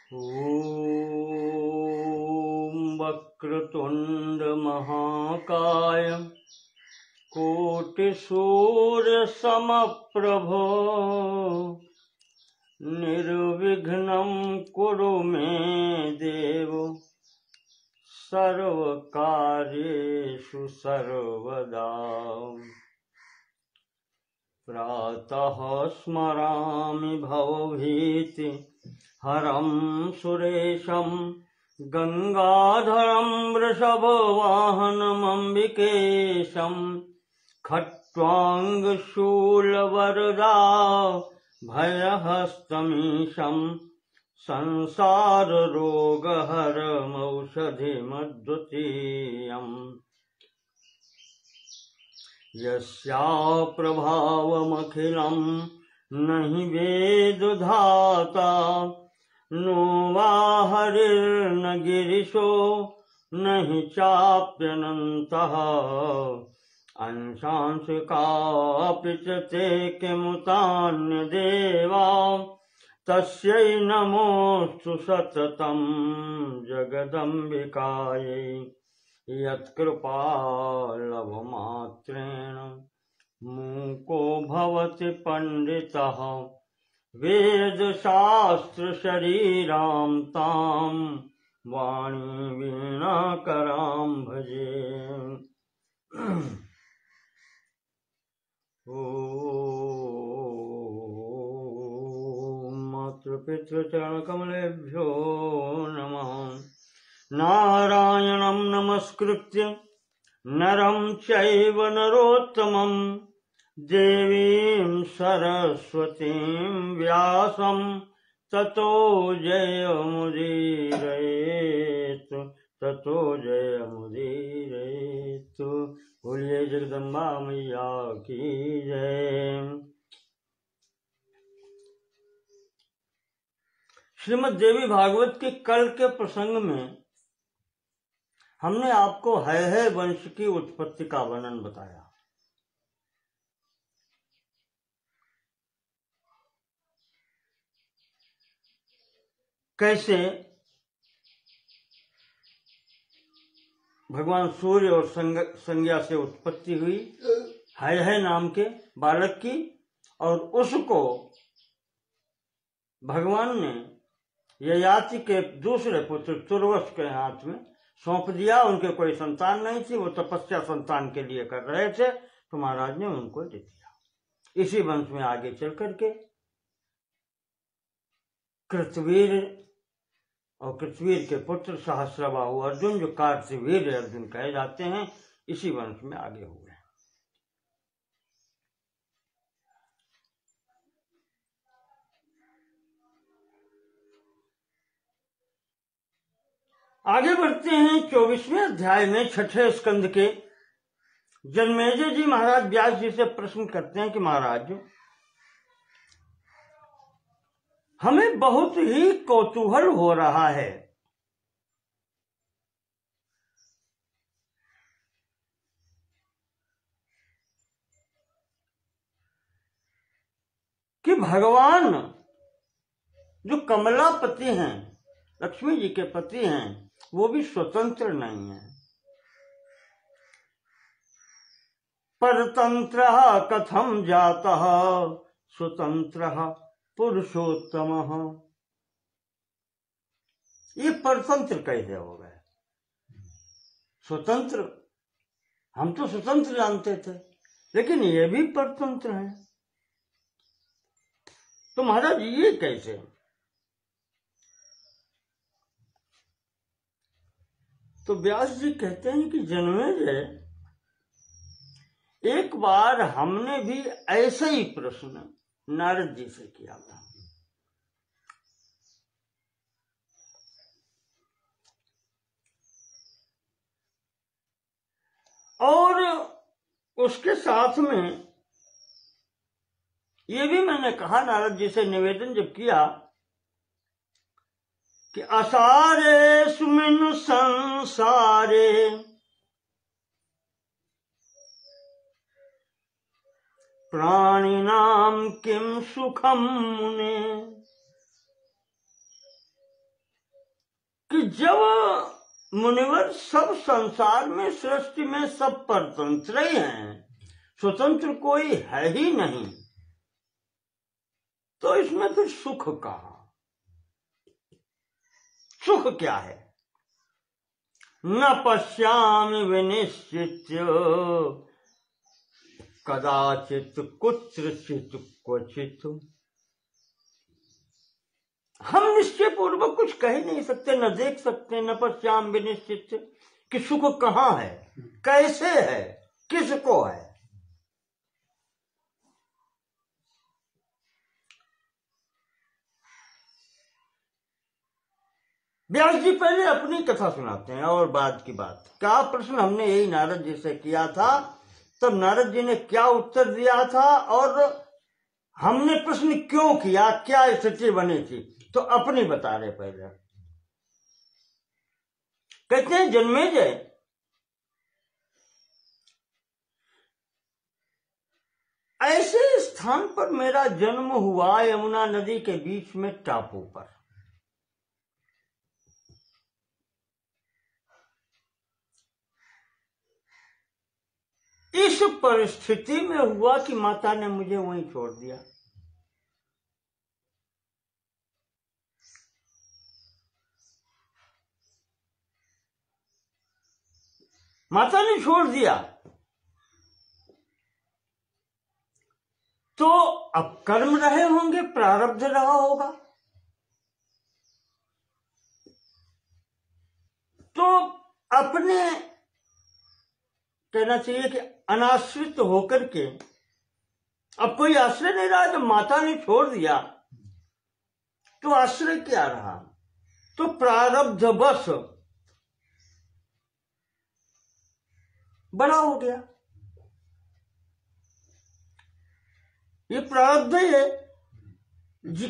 ॐ वक्रतुंड महाकाय कोटिसूर्यसमप्रभो निर्विघ्नं कुरु मे देव सर्वकार्येषु सर्वदा। प्रातः स्मरामि भवभीति हरं सुरेशं गंगाधरं वृषभवाहनमम्बिकेशं खट्वांगशूलवरदा भयहस्तमीशं संसाररोगहरमौषधिमद्वितीयम्। यस्याप्रभावमखिलं नहि वेदधाता नो वा हरिर्न गिरिशो नहि चाप्यनन्तः। अंशांशकापि च ते किमुतान्यदेवा तस्यै नमोऽस्तु सततं जगदम्बिकायै। यत्कृपालवमात्रेण मूको भवति पंडितः वेदशास्त्रशरीरां तां वाणी वीणाकरां भजे। ॐ मातृपितृचरणकमलेभ्यो नमः। नारायणं नमस्कृत्य नरं चैव नरोत्तमं देवीं सरस्वतीं व्यासं ततो जयमुदीरयेत् ततो जयमुदीरयेत्। बोलिए जगदम्बा मैया की जय। श्रीमद् देवी भागवत के कल के प्रसंग में हमने आपको है वंश की उत्पत्ति का वर्णन बताया। कैसे भगवान सूर्य और संज्ञा से उत्पत्ति हुई है नाम के बालक की, और उसको भगवान ने ययाति के दूसरे पुत्र तुर्वस के हाथ में सौंप दिया। उनके कोई संतान नहीं थी, वो तपस्या संतान के लिए कर रहे थे, तो महाराज ने उनको दे दिया। इसी वंश में आगे चल करके कृतवीर और कृतवीर के पुत्र सहस्रबाहु अर्जुन, जो कार्तवीर अर्जुन कहे जाते हैं, इसी वंश में आगे हुए। आगे बढ़ते हैं 24वें अध्याय में 6ठे स्कंद के। जन्मेजय जी महाराज व्यास जी से प्रश्न करते हैं कि महाराज, हमें बहुत ही कौतूहल हो रहा है कि भगवान जो कमलापति हैं, लक्ष्मी जी के पति हैं, वो भी स्वतंत्र नहीं है। परतंत्रः कथम जातः स्वतंत्रः पुरुषोत्तमः। ये परतंत्र कैसे हो गए? स्वतंत्र, हम तो स्वतंत्र जानते थे, लेकिन ये भी परतंत्र हैं, तो महाराज ये कैसे? तो व्यास जी कहते हैं कि जन्मेजय, एक बार हमने भी ऐसा ही प्रश्न नारद जी से किया था। और उसके साथ में ये भी मैंने कहा, नारद जी से निवेदन जब किया कि असारेस्मिन् संसारे प्राणिनां किं सुखम मुने। जब मुनिवर सब संसार में सृष्टि में सब परतंत्र ही हैं, स्वतंत्र कोई है ही नहीं, तो इसमें फिर सुख कहां? सुख क्या है? न पश्यामि विनिश्चित्य कदाचित कुत्रचित क्वचित। हम निश्चय पूर्वक कुछ कह नहीं सकते, न देख सकते, न पश्याम विनिश्चित कि सुख कहां है, कैसे है, किसको है। व्यास जी पहले अपनी कथा सुनाते हैं और बाद की बात। क्या प्रश्न हमने यही नारद जी से किया था, तब नारद जी ने क्या उत्तर दिया था और हमने प्रश्न क्यों किया, क्या स्थिति बनी थी, तो अपनी बता रहे पहले। कहते हैं जन्मेजय, ऐसे स्थान पर मेरा जन्म हुआ, यमुना नदी के बीच में टापू पर। इस परिस्थिति में हुआ कि माता ने मुझे वहीं छोड़ दिया। माता ने छोड़ दिया तो अब कर्म रहे होंगे, प्रारब्ध रहा होगा, तो अपने कहना चाहिए कि अनाश्रित होकर के अब कोई आश्रय नहीं रहा। जब माता ने छोड़ दिया तो आश्रय क्या रहा? तो प्रारब्ध बस बड़ा हो गया। ये प्रारब्ध ही है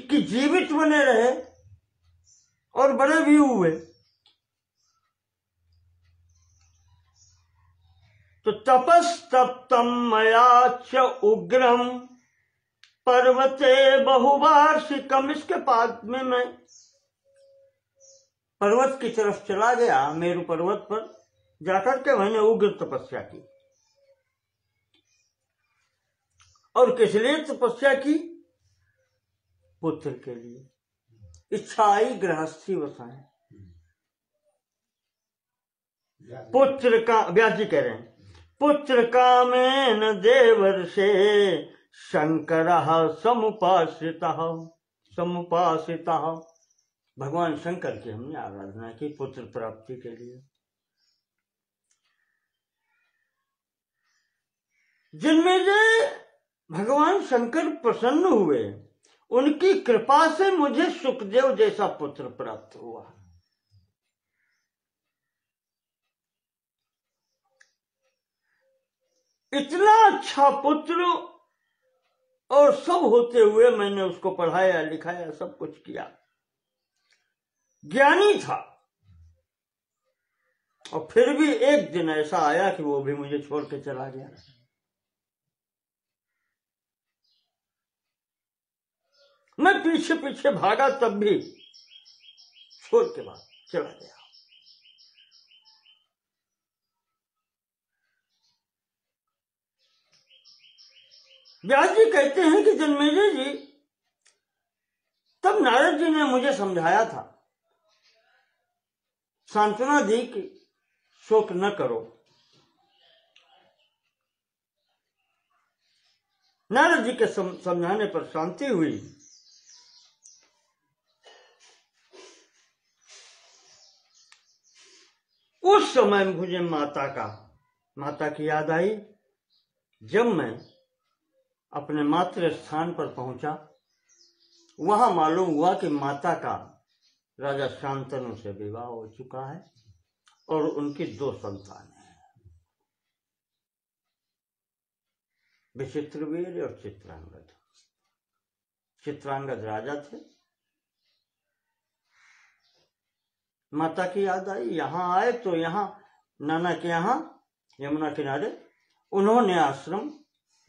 कि जीवित बने रहे और बड़े भी हुए। तो तपस्तप्तम मया च उग्रम पर्वते बहुवार्षिकम। इसके बाद में मैं पर्वत की तरफ चला गया, मेरु पर्वत पर जाकर के मैंने उग्र तपस्या की। और किस लिए तपस्या की? पुत्र के लिए। इच्छा आई, गृहस्थी वसाएं। पुत्र का, व्यास जी कह रहे हैं, पुत्र कामेन देवर्षे शंकरः समुपाश्रितः। भगवान शंकर की हमने आराधना की पुत्र प्राप्ति के लिए। जिनमें भगवान शंकर प्रसन्न हुए, उनकी कृपा से मुझे सुखदेव जैसा पुत्र प्राप्त हुआ। इतना अच्छा पुत्र, और सब होते हुए मैंने उसको पढ़ाया लिखाया, सब कुछ किया। ज्ञानी था, और फिर भी एक दिन ऐसा आया कि वो भी मुझे छोड़ के चला गया। मैं पीछे पीछे भागा, तब भी छोड़ के बाद चला गया। व्यास जी कहते हैं कि जन्मेजय जी, तब नारद जी ने मुझे समझाया था, सांत्वना दी कि शोक न करो। नारद जी के समझाने पर शांति हुई। उस समय मुझे माता की याद आई। जब मैं अपने मातृ स्थान पर पहुंचा, वहां मालूम हुआ कि माता का राजा शांतनु से विवाह हो चुका है और उनकी 2 संतानें हैं, विचित्रवीर्य और चित्रांगद। चित्रांगद राजा थे। माता की याद आई, यहां आए तो यहां नाना के यहां यमुना किनारे उन्होंने आश्रम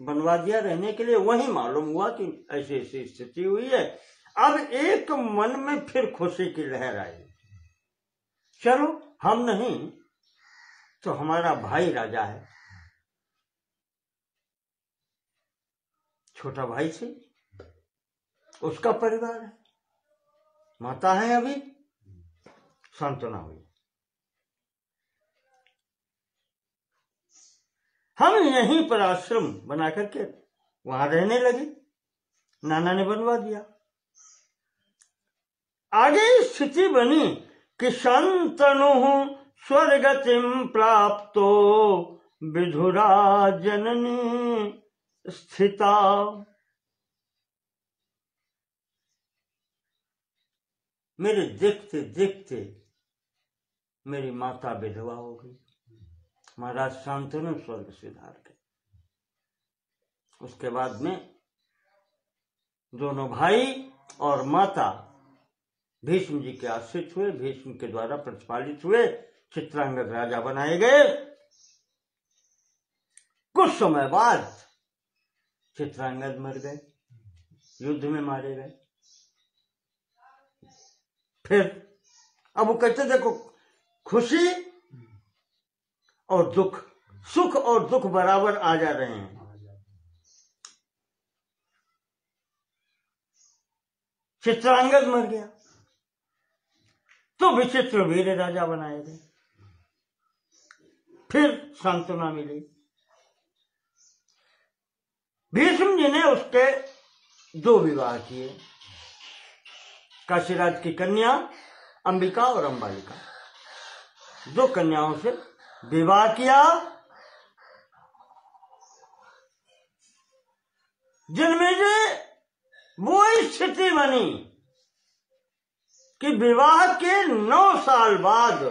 बनवा दिया रहने के लिए। वहीं मालूम हुआ कि ऐसी ऐसी स्थिति हुई है। अब एक मन में फिर खुशी की लहर आई। चलो हम नहीं तो हमारा भाई राजा है, छोटा भाई से उसका परिवार है, माता है, अभी सांत्वना हुई। हम यहीं पर आश्रम बना करके वहां रहने लगे, नाना ने बनवा दिया। आगे स्थिति बनी कि शंतनु स्वर्गतिम प्राप्तो विधुरा जननी स्थिता। मेरे देखते देखते मेरी माता विधवा हो गई, महाराज शांतनु स्वर्ग सिधार गए। उसके बाद में दोनों भाई और माता भीष्म जी के आश्रित हुए, भीष्म के द्वारा प्रतिपालित हुए, चित्रांगद राजा बनाए गए। कुछ समय बाद चित्रांगद मर गए, युद्ध में मारे गए। फिर अब वो कहते देखो, खुशी और दुख, सुख और दुख बराबर आ जा रहे हैं। चित्रांगद मर गया तो विचित्र वीर राजा बनाए गए। फिर सांत्वना मिली, भीष्म जी ने उसके 2 विवाह किए, काशीराज की कन्या अंबिका और अंबालिका, 2 कन्याओं से विवाह किया, जिनमें से वो स्थिति बनी कि विवाह के 9 साल बाद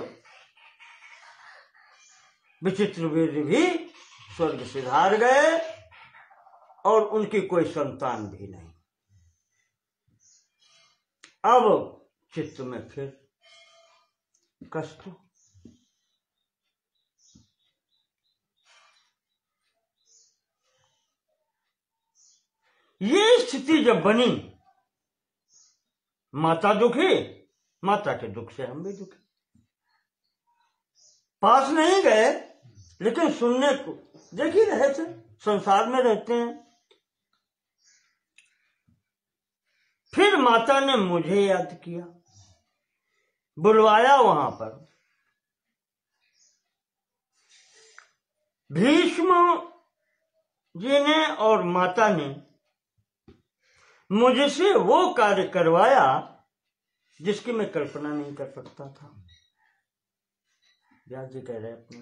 विचित्रवीर भी स्वर्ग सिधार गए और उनकी कोई संतान भी नहीं। अब चित्त में फिर कष्ट। ये स्थिति जब बनी, माता दुखी, माता के दुख से हम भी दुखी। पास नहीं गए लेकिन सुनने को देख ही रहे थे, संसार में रहते हैं। फिर माता ने मुझे याद किया, बुलवाया वहां पर। भीष्म जी ने और माता ने मुझसे वो कार्य करवाया जिसकी मैं कल्पना नहीं कर सकता था। व्यास जी कह रहे अपने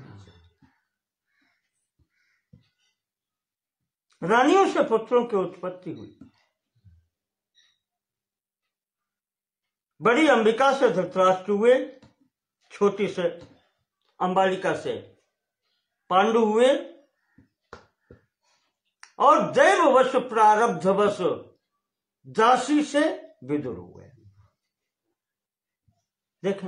रानियों से पुत्रों की उत्पत्ति हुई। बड़ी अंबिका से धृतराष्ट्र हुए, छोटी से अंबालिका से पांडु हुए, और दैववश प्रारब्धवश दासी से विदुर हुए। देखें,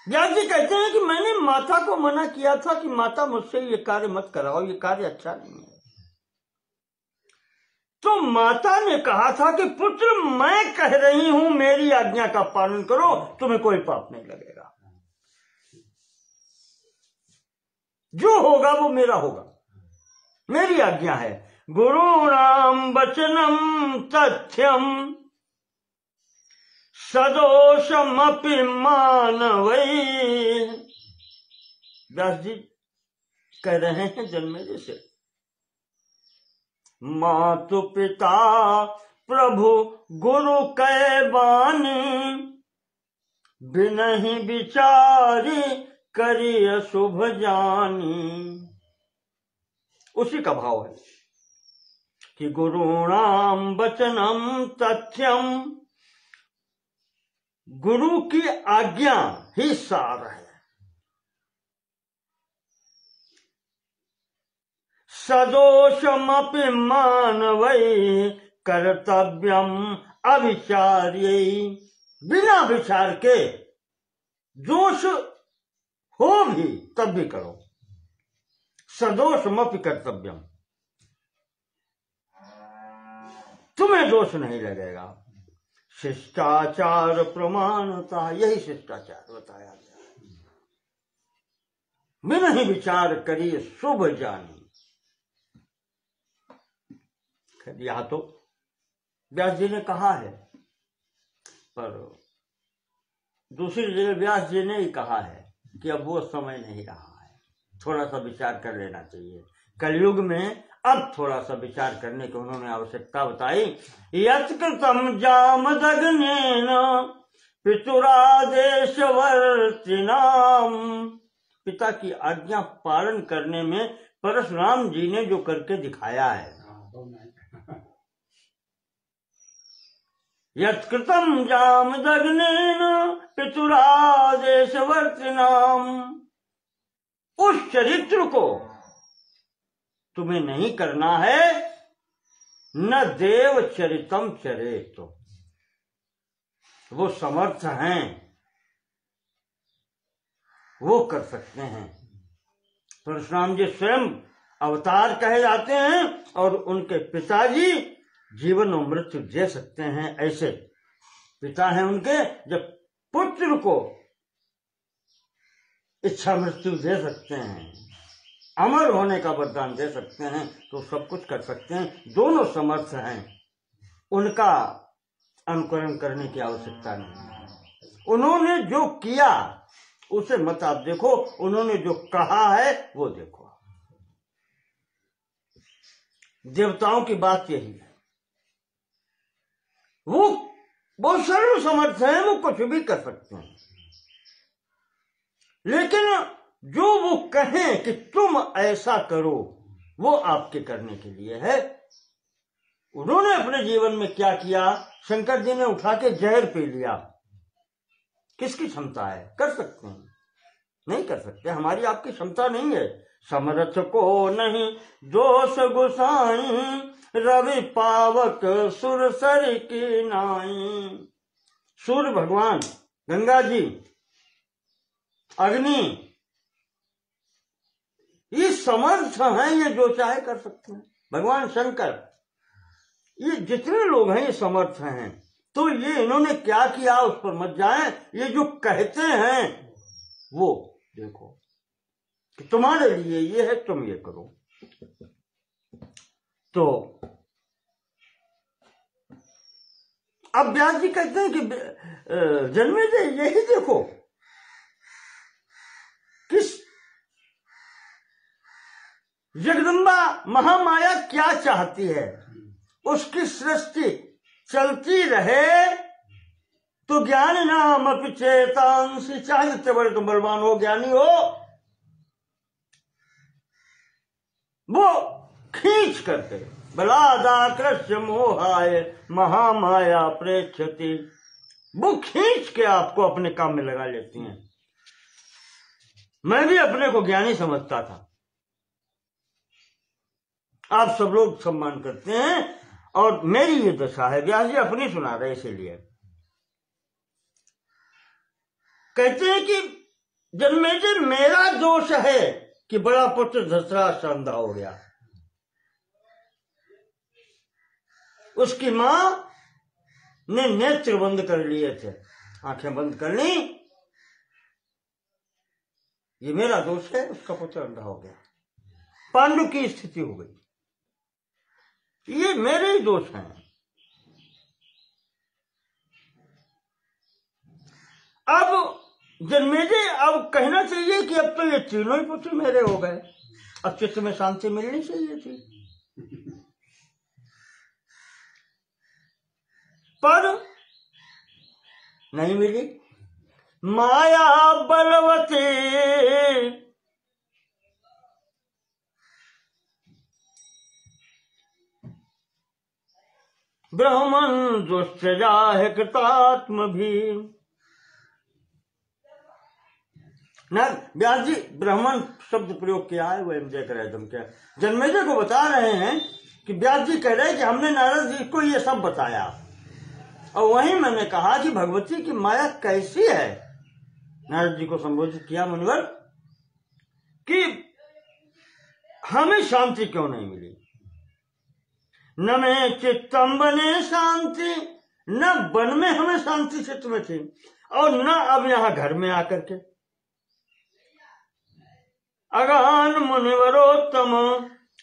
व्यास जी कहते हैं कि मैंने माता को मना किया था कि माता मुझसे ये कार्य मत कराओ, ये कार्य अच्छा नहीं है। तो माता ने कहा था कि पुत्र मैं कह रही हूं, मेरी आज्ञा का पालन करो, तुम्हें कोई पाप नहीं लगेगा, जो होगा वो मेरा होगा, मेरी आज्ञा है। गुरुणाम वचनम तथ्यम सदोषमपि मानवै। व्यास जी कह रहे हैं जन्मेजय से, मातु पिता प्रभु गुरु कै बानी, बिनहि विचारी करिय शुभ जानी। उसी का भाव है कि गुरुणाम वचनम तथ्यम, गुरु की आज्ञा ही सार है। सदोषमपि मानवै कर्तव्यम अविचार्यै। बिना विचार के, दोष हो भी तब भी करो। सदोषमपि कर्तव्यम, तुम्हें दोष नहीं लगेगा। शिष्टाचार प्रमाणता, यही शिष्टाचार बताया गया। बिन ही विचार करिए शुभ जानी। यह तो व्यास जी ने कहा है, पर दूसरी जगह व्यास जी ने ही कहा है कि अब वो समय नहीं रहा है, थोड़ा सा विचार कर लेना चाहिए। कलयुग में अब थोड़ा सा विचार करने की उन्होंने आवश्यकता बताई। यत्कृतं जामदग्नेन पितुरादेशवर्तिनाम, पिता की आज्ञा पालन करने में परशुराम जी ने जो करके दिखाया है। यत्कृतं जामदग्नेन पितुरादेशवर्तिनाम, उस चरित्र को तुम्हें नहीं करना है। न देव चरितम चरेत, वो समर्थ हैं, वो कर सकते हैं। परशुराम जी स्वयं अवतार कहे जाते हैं और उनके पिताजी जीवन और मृत्यु दे सकते हैं। ऐसे पिता हैं उनके, जब पुत्र को इच्छा मृत्यु दे सकते हैं, अमर होने का वरदान दे सकते हैं, तो सब कुछ कर सकते हैं। दोनों समर्थ हैं, उनका अनुकरण करने की आवश्यकता नहीं है। उन्होंने जो किया उसे मत आप देखो, उन्होंने जो कहा है वो देखो। देवताओं की बात यही है, वो बहुत सर्व समर्थ हैं, वो कुछ भी कर सकते हैं। लेकिन जो वो कहें कि तुम ऐसा करो, वो आपके करने के लिए है। उन्होंने अपने जीवन में क्या किया? शंकर जी ने उठा के जहर पी लिया। किसकी क्षमता है? कर सकते हैं? नहीं कर सकते। हमारी आपकी क्षमता नहीं है। समर्थ को नहीं दोष गुसाई, रवि पावक सुर सर की नाई। सूर्य भगवान, गंगा जी, अग्नि, ये समर्थ हैं, ये जो चाहे कर सकते हैं। भगवान शंकर, ये जितने लोग हैं ये समर्थ हैं। तो ये इन्होंने क्या किया उस पर मत जाएं। ये जो कहते हैं वो देखो कि तुम्हारे लिए ये है, तुम ये करो। तो अब व्यास जी कहते हैं कि जन्मेजय यही देखो किस जगदम्बा महामाया क्या चाहती है। उसकी सृष्टि चलती रहे तो ज्ञानी नाम चेतांश, चाहे जितने बड़े तुम बलवान हो, ज्ञानी हो, वो खींच करके बलादाकृष्य मोहाय महामाया प्रेक्षति, वो खींच के आपको अपने काम में लगा लेती हैं। मैं भी अपने को ज्ञानी समझता था, आप सब लोग सम्मान करते हैं और मेरी ये दशा है। व्यास जी अपनी सुना रहे, इसीलिए कहते हैं कि जन्मेजय मेरा दोष है कि बड़ा पुत्र धृतराष्ट्र अंधा हो गया। उसकी मां ने नेत्र बंद कर लिए थे, आंखें बंद कर ली, ये मेरा दोष है, उसका पुत्र अंधा हो गया। पांडु की स्थिति हो गई, ये मेरे ही दोष हैं। अब जन्मेजय अब कहना चाहिए कि अब तो ये तीनों ही पुत्र मेरे हो गए, अब चित्त में शांति मिलनी चाहिए थी, पर नहीं मिली। माया बलवती ब्राह्मण दुष्टजा है कृतात्म भी। न व्यास जी ब्राह्मण शब्द प्रयोग किया है, वो हम देख रहे तुम क्या जन्मेजय को बता रहे हैं कि व्यास जी कह रहे हैं कि हमने नारद जी को ये सब बताया, और वहीं मैंने कहा कि भगवती की माया कैसी है। नारद जी को संबोधित किया मुनिवर कि हमें शांति क्यों नहीं मिली। न में चित्तम बने शांति, न वन में हमें शांति चित्त में थी, और न अब यहाँ घर में आकर के। अगान मुनिवरोत्तम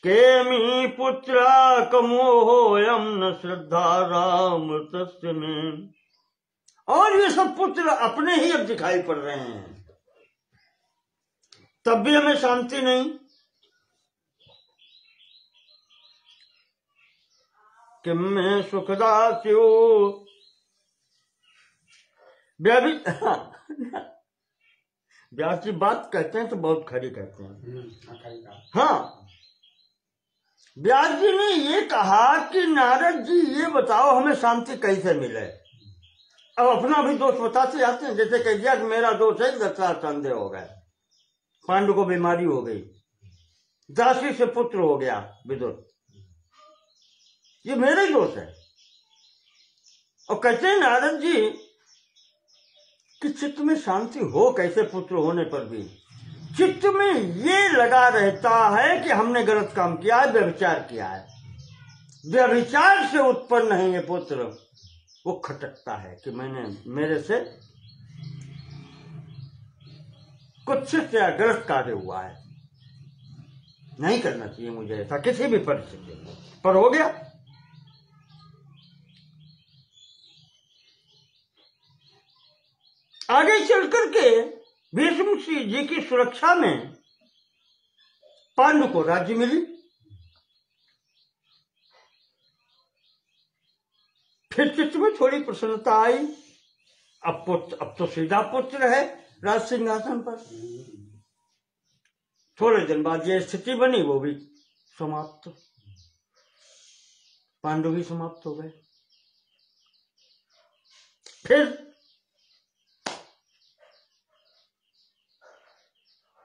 केमी पुत्रा कमोहोयम न श्रद्धा राम तस्य में। और ये सब पुत्र अपने ही अब दिखाई पड़ रहे हैं, तब भी हमें शांति नहीं। कि मैं सुखदास्यो व्यास जी बात कहते हैं तो बहुत खरी कहते हैं। हाँ, व्यास जी ने ये कहा कि नारद जी ये बताओ हमें शांति कैसे मिले। अब अपना भी दोष बताते जाते हैं, जैसे कह दिया कि मेरा दोष है, दशरथ संदेह हो गए, पांडु को बीमारी हो गई, दासी से पुत्र हो गया विदुर, ये मेरा ही दोष है। और कहते हैं नारद जी कि चित्त में शांति हो कैसे पुत्र होने पर भी? चित्त में ये लगा रहता है कि हमने गलत काम किया है, व्यभिचार किया है, व्यभिचार से उत्पन्न है ये पुत्र। वो खटकता है कि मेरे से कुछ या गलत कार्य हुआ है, नहीं करना चाहिए मुझे ऐसा किसी भी परिस्थिति में, पर हो गया। आगे चल करके भीष्म जी की सुरक्षा में पांडु को राज्य मिली, फिर चित्त में थोड़ी प्रसन्नता आई। अब तो सीधा पुत्र है राज सिंहासन पर। थोड़े दिन बाद ये स्थिति बनी, वो भी समाप्त, पांडु भी समाप्त हो गए। फिर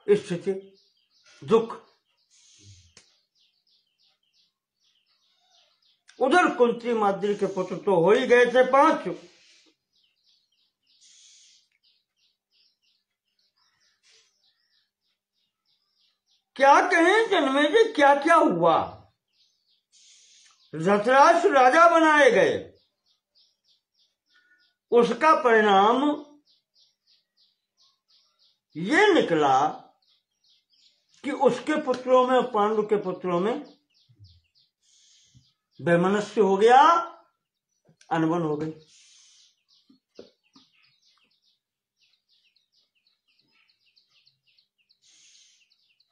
स्थिति दुख। उधर कुंती माद्री के पुत्र तो हो ही गए थे 5, क्या कहें जन्मेजय क्या क्या हुआ। धृतराष्ट्र राजा बनाए गए, उसका परिणाम ये निकला कि उसके पुत्रों में, पांडु के पुत्रों में वैमनस्य हो गया, अनबन हो गई।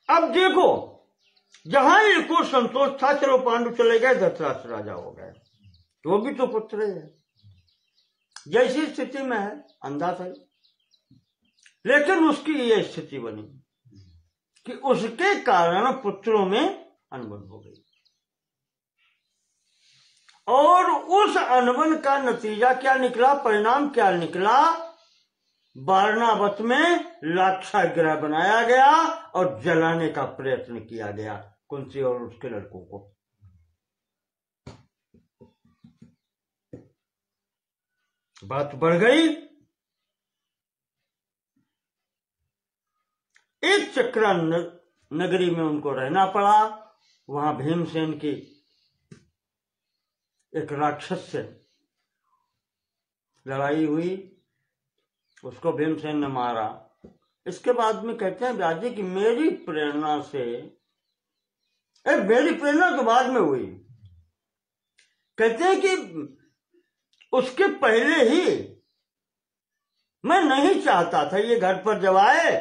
अब देखो, जहां इनको संतोष था, चलो पांडु चले गए, धृतराष्ट्र राजा हो गए, तो वो भी तो पुत्र है। जैसी स्थिति में है अंदाज है, लेकिन उसकी ये स्थिति बनी कि उसके कारण पुत्रों में अनबन हो गई, और उस अनबन का नतीजा क्या निकला, परिणाम क्या निकला? वारणावत में लाक्षागृह बनाया गया और जलाने का प्रयत्न किया गया कुंती और उसके लड़कों को। बात बढ़ गई। एक चक्रा नगरी में उनको रहना पड़ा। वहां भीमसेन की एक राक्षस से लड़ाई हुई, उसको भीमसेन ने मारा। इसके बाद में कहते हैं व्यास जी कि मेरी प्रेरणा से, मेरी प्रेरणा तो बाद में हुई, कहते हैं कि उसके पहले ही मैं नहीं चाहता था ये घर पर जब आए,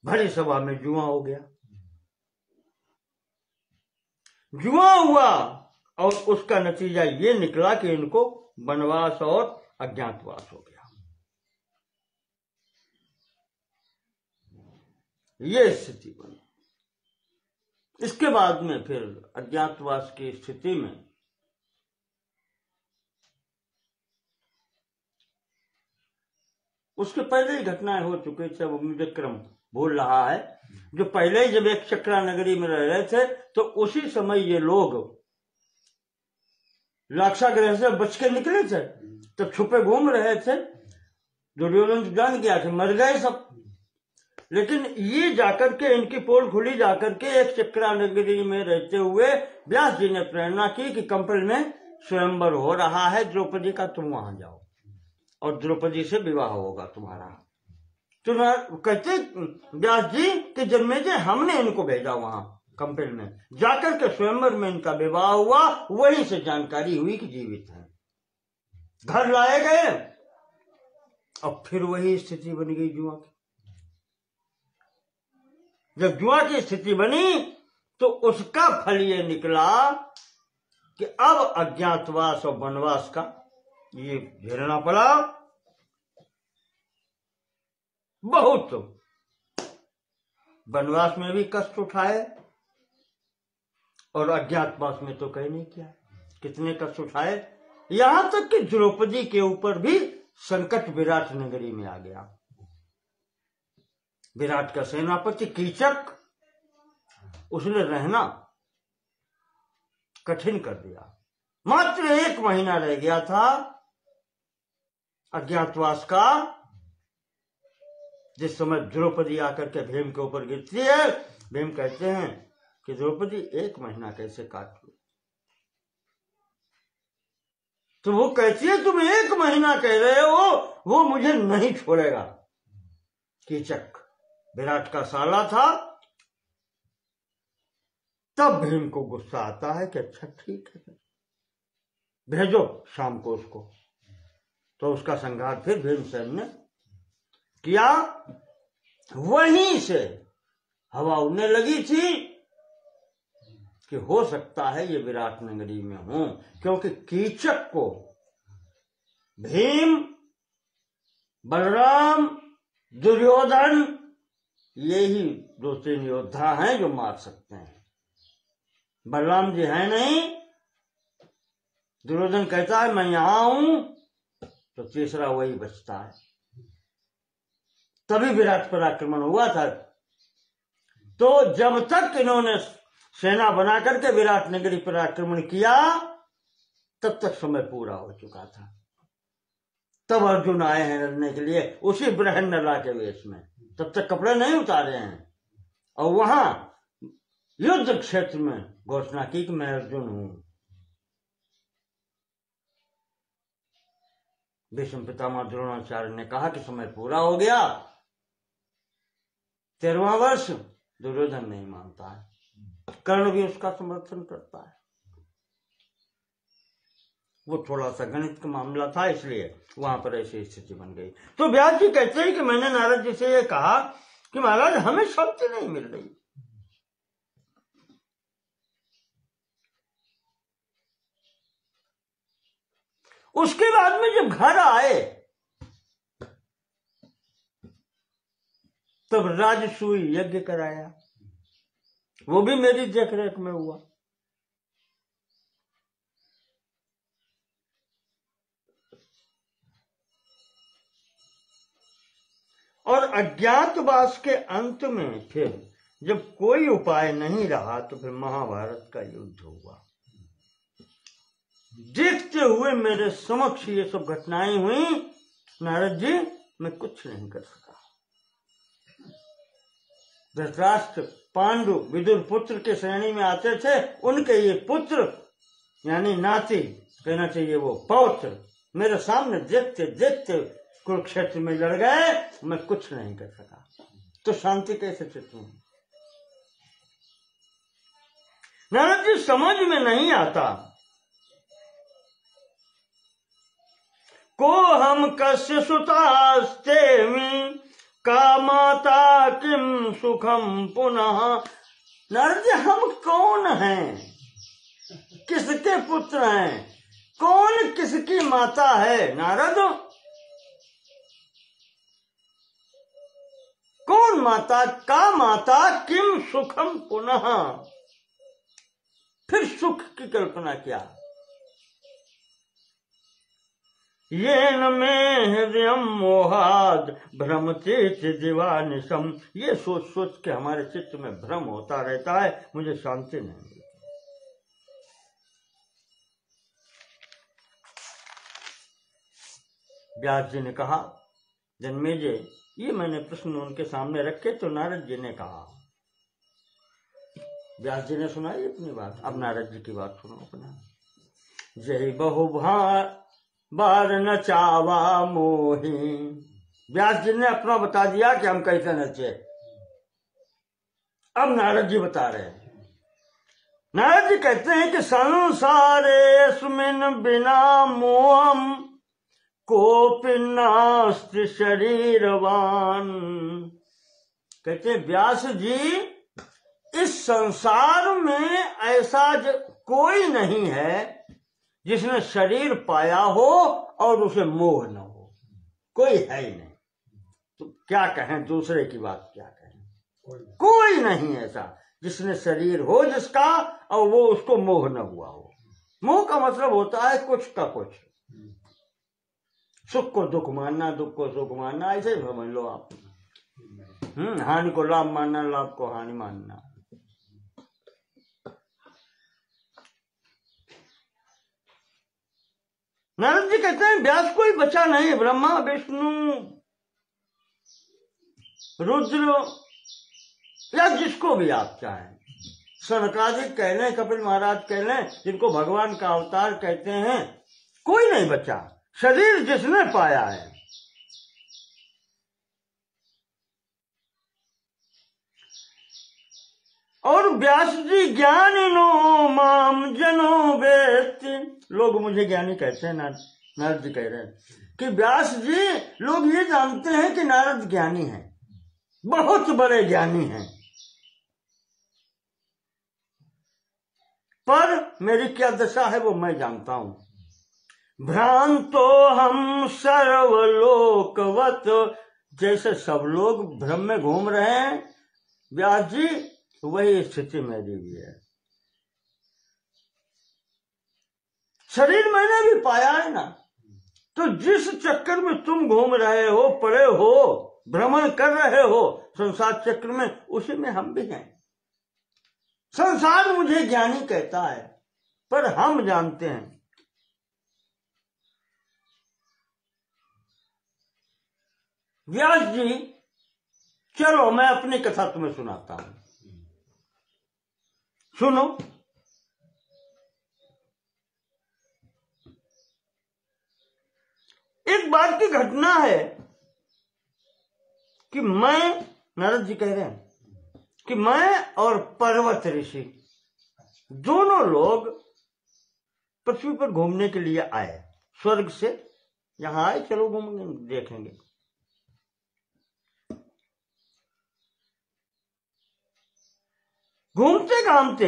भरी सभा में जुआ हो गया, जुआ हुआ, और उसका नतीजा ये निकला कि इनको वनवास और अज्ञातवास हो गया। ये स्थिति बनी। इसके बाद में फिर अज्ञातवास की स्थिति में उसके पहले ही घटनाएं हो चुकी थी। अब मुझे क्रम भूल रहा है, जो पहले ही जब एक चक्रा नगरी में रह रहे थे तो उसी समय ये लोग लाक्षागृह से बच के निकले थे, तब छुपे घूम रहे थे। दुर्योधन जान गया कि मर गए सब, लेकिन ये जाकर के इनकी पोल खुली जाकर के एक चक्रा नगरी में रहते हुए व्यास जी ने प्रेरणा की कि कंपल में स्वयंवर हो रहा है द्रौपदी का, तुम वहां जाओ और द्रौपदी से विवाह होगा तुम्हारा। तो कहते व्यास जी कि जन्मेजय हमने इनको भेजा वहां कंपेल में, जाकर के स्वयंवर में इनका विवाह हुआ, वहीं से जानकारी हुई कि जीवित है। घर लाए गए और फिर वही स्थिति बन गई जुआ की। जब जुआ की स्थिति बनी तो उसका फल ये निकला कि अब अज्ञातवास और वनवास का ये झेलना पड़ा। बहुत वनवास में भी कष्ट उठाए और अज्ञातवास में तो कहीं नहीं किया। कितने कष्ट उठाए, यहां तक कि द्रौपदी के ऊपर भी संकट विराट नगरी में आ गया। विराट का सेनापति कीचक, उसने रहना कठिन कर दिया। मात्र 1 महीना रह गया था अज्ञातवास का, जिस समय द्रौपदी आकर के भीम के ऊपर गिरती है। भीम कहते हैं कि द्रौपदी 1 महीना कैसे काट लो, तो वो कहती है तुम 1 महीना कह रहे हो, वो मुझे नहीं छोड़ेगा। कीचक विराट का साला था। तब भीम को गुस्सा आता है कि अच्छा ठीक है, भेजो शाम को उसको। तो उसका संघार फिर भीमसेन ने किया। वहीं से हवा उड़ने लगी थी कि हो सकता है ये विराट नगरी में हूं, क्योंकि कीचक को भीम, बलराम, दुर्योधन, यही 2-3 योद्धा हैं जो मार सकते हैं। बलराम जी है नहीं। दुर्योधन कहता है मैं यहां हूं, तो तीसरा वही बचता है। तभी विराट पर आक्रमण हुआ था। तो जब तक इन्होंने सेना बना करके विराट नगरी पर आक्रमण किया, तब तक समय पूरा हो चुका था। तब अर्जुन आए हैं लड़ने के लिए उसी बृहन्नला के वेश में। तब तक कपड़े नहीं उतारे हैं और वहां युद्ध क्षेत्र में घोषणा की कि मैं अर्जुन हूं। भीष्म पितामह द्रोणाचार्य ने कहा कि समय पूरा हो गया। 13वां वर्ष। दुर्योधन नहीं मानता है, कर्ण भी उसका समर्थन करता है। वो थोड़ा सा गणित का मामला था, इसलिए वहां पर ऐसी स्थिति बन गई। तो व्यास जी कहते हैं कि मैंने नारद जी से ये कहा कि महाराज हमें शांति नहीं मिल रही। उसके बाद में जब घर आए तब राजसूय यज्ञ कराया, वो भी मेरी देखरेख में हुआ। और अज्ञातवास के अंत में फिर जब कोई उपाय नहीं रहा तो फिर महाभारत का युद्ध हुआ। देखते हुए मेरे समक्ष ये सब घटनाएं हुई। नारद जी मैं कुछ नहीं कर सका। धृतराष्ट्र, पांडु, विदुर पुत्र के श्रेणी में आते थे। उनके ये पुत्र यानी नाती कहना चाहिए, वो पौत्र मेरे सामने देखते देखते कुरुक्षेत्र में लड़ गए। मैं कुछ नहीं कर सका, तो शांति कैसे चित्त में? नारद जी समझ में नहीं आता। को हम कस्य सुतास्तेमि का माता किम सुखम पुनः। नारद जी हम कौन हैं, किसके पुत्र हैं, कौन किसकी माता है? नारद कौन माता का माता किम सुखम पुनः, फिर सुख की कल्पना क्या? ये न में हृदय मोहाद भ्रमते दिवानिशम। ये सोच सोच के हमारे चित्त में भ्रम होता रहता है, मुझे शांति नहीं मिलती। व्यास जी ने कहा जन्मेजय, ये मैंने प्रश्न उनके सामने रखे तो नारद जी ने कहा। व्यास जी ने सुनाई अपनी बात, अब नारद जी की बात सुनो अपना। जय बहु बार न चावा मोही। व्यास जी ने अपना बता दिया कि हम कैसे नचे। अब नारद जी बता रहे हैं। नारद जी कहते हैं कि संसारे सुमिन बिना मोहम कोपि नास्ति शरीरवान। कहते हैं व्यास जी, इस संसार में ऐसा कोई नहीं है जिसने शरीर पाया हो और उसे मोह न हो। कोई है ही नहीं। तो क्या कहें, दूसरे की बात क्या कहें। कोई नहीं ऐसा जिसने शरीर हो जिसका और वो उसको मोह न हुआ हो। मोह का मतलब होता है कुछ का कुछ, सुख को दुख मानना, दुख को सुख मानना, ऐसे ही समझ लो आप। हानि को लाभ मानना, लाभ को हानि मानना। नारद जी कहते हैं व्यास कोई बचा नहीं। ब्रह्मा विष्णु रुद्र या जिसको भी आप चाहें, सनकादिक कह लें, कपिल महाराज कह लें, जिनको भगवान का अवतार कहते हैं, कोई नहीं बचा। शरीर जिसने पाया है, और व्यास जी ज्ञानिनो माम जनो वेत्ति। लोग मुझे ज्ञानी कहते हैं, नारद जी कह रहे हैं कि व्यास जी, लोग ये जानते हैं कि नारद ज्ञानी हैं, बहुत बड़े ज्ञानी हैं, पर मेरी क्या दशा है वो मैं जानता हूं। भ्रांतो हम सर्वलोकवत। जैसे सब लोग भ्रम में घूम रहे हैं व्यास जी, वही स्थिति मेरी भी है। शरीर मैंने भी पाया है ना, तो जिस चक्कर में तुम घूम रहे हो, पड़े हो, भ्रमण कर रहे हो संसार चक्र में, उसी में हम भी हैं। संसार मुझे ज्ञानी कहता है, पर हम जानते हैं। व्यास जी, चलो मैं अपनी कथा तुम्हें सुनाता हूं, सुनो। एक बार की घटना है कि नारद जी कह रहे हैं कि मैं और पर्वत ऋषि दोनों लोग पृथ्वी पर घूमने के लिए आए। स्वर्ग से यहां आए, चलो घूमेंगे, देखेंगे। घूमते घामते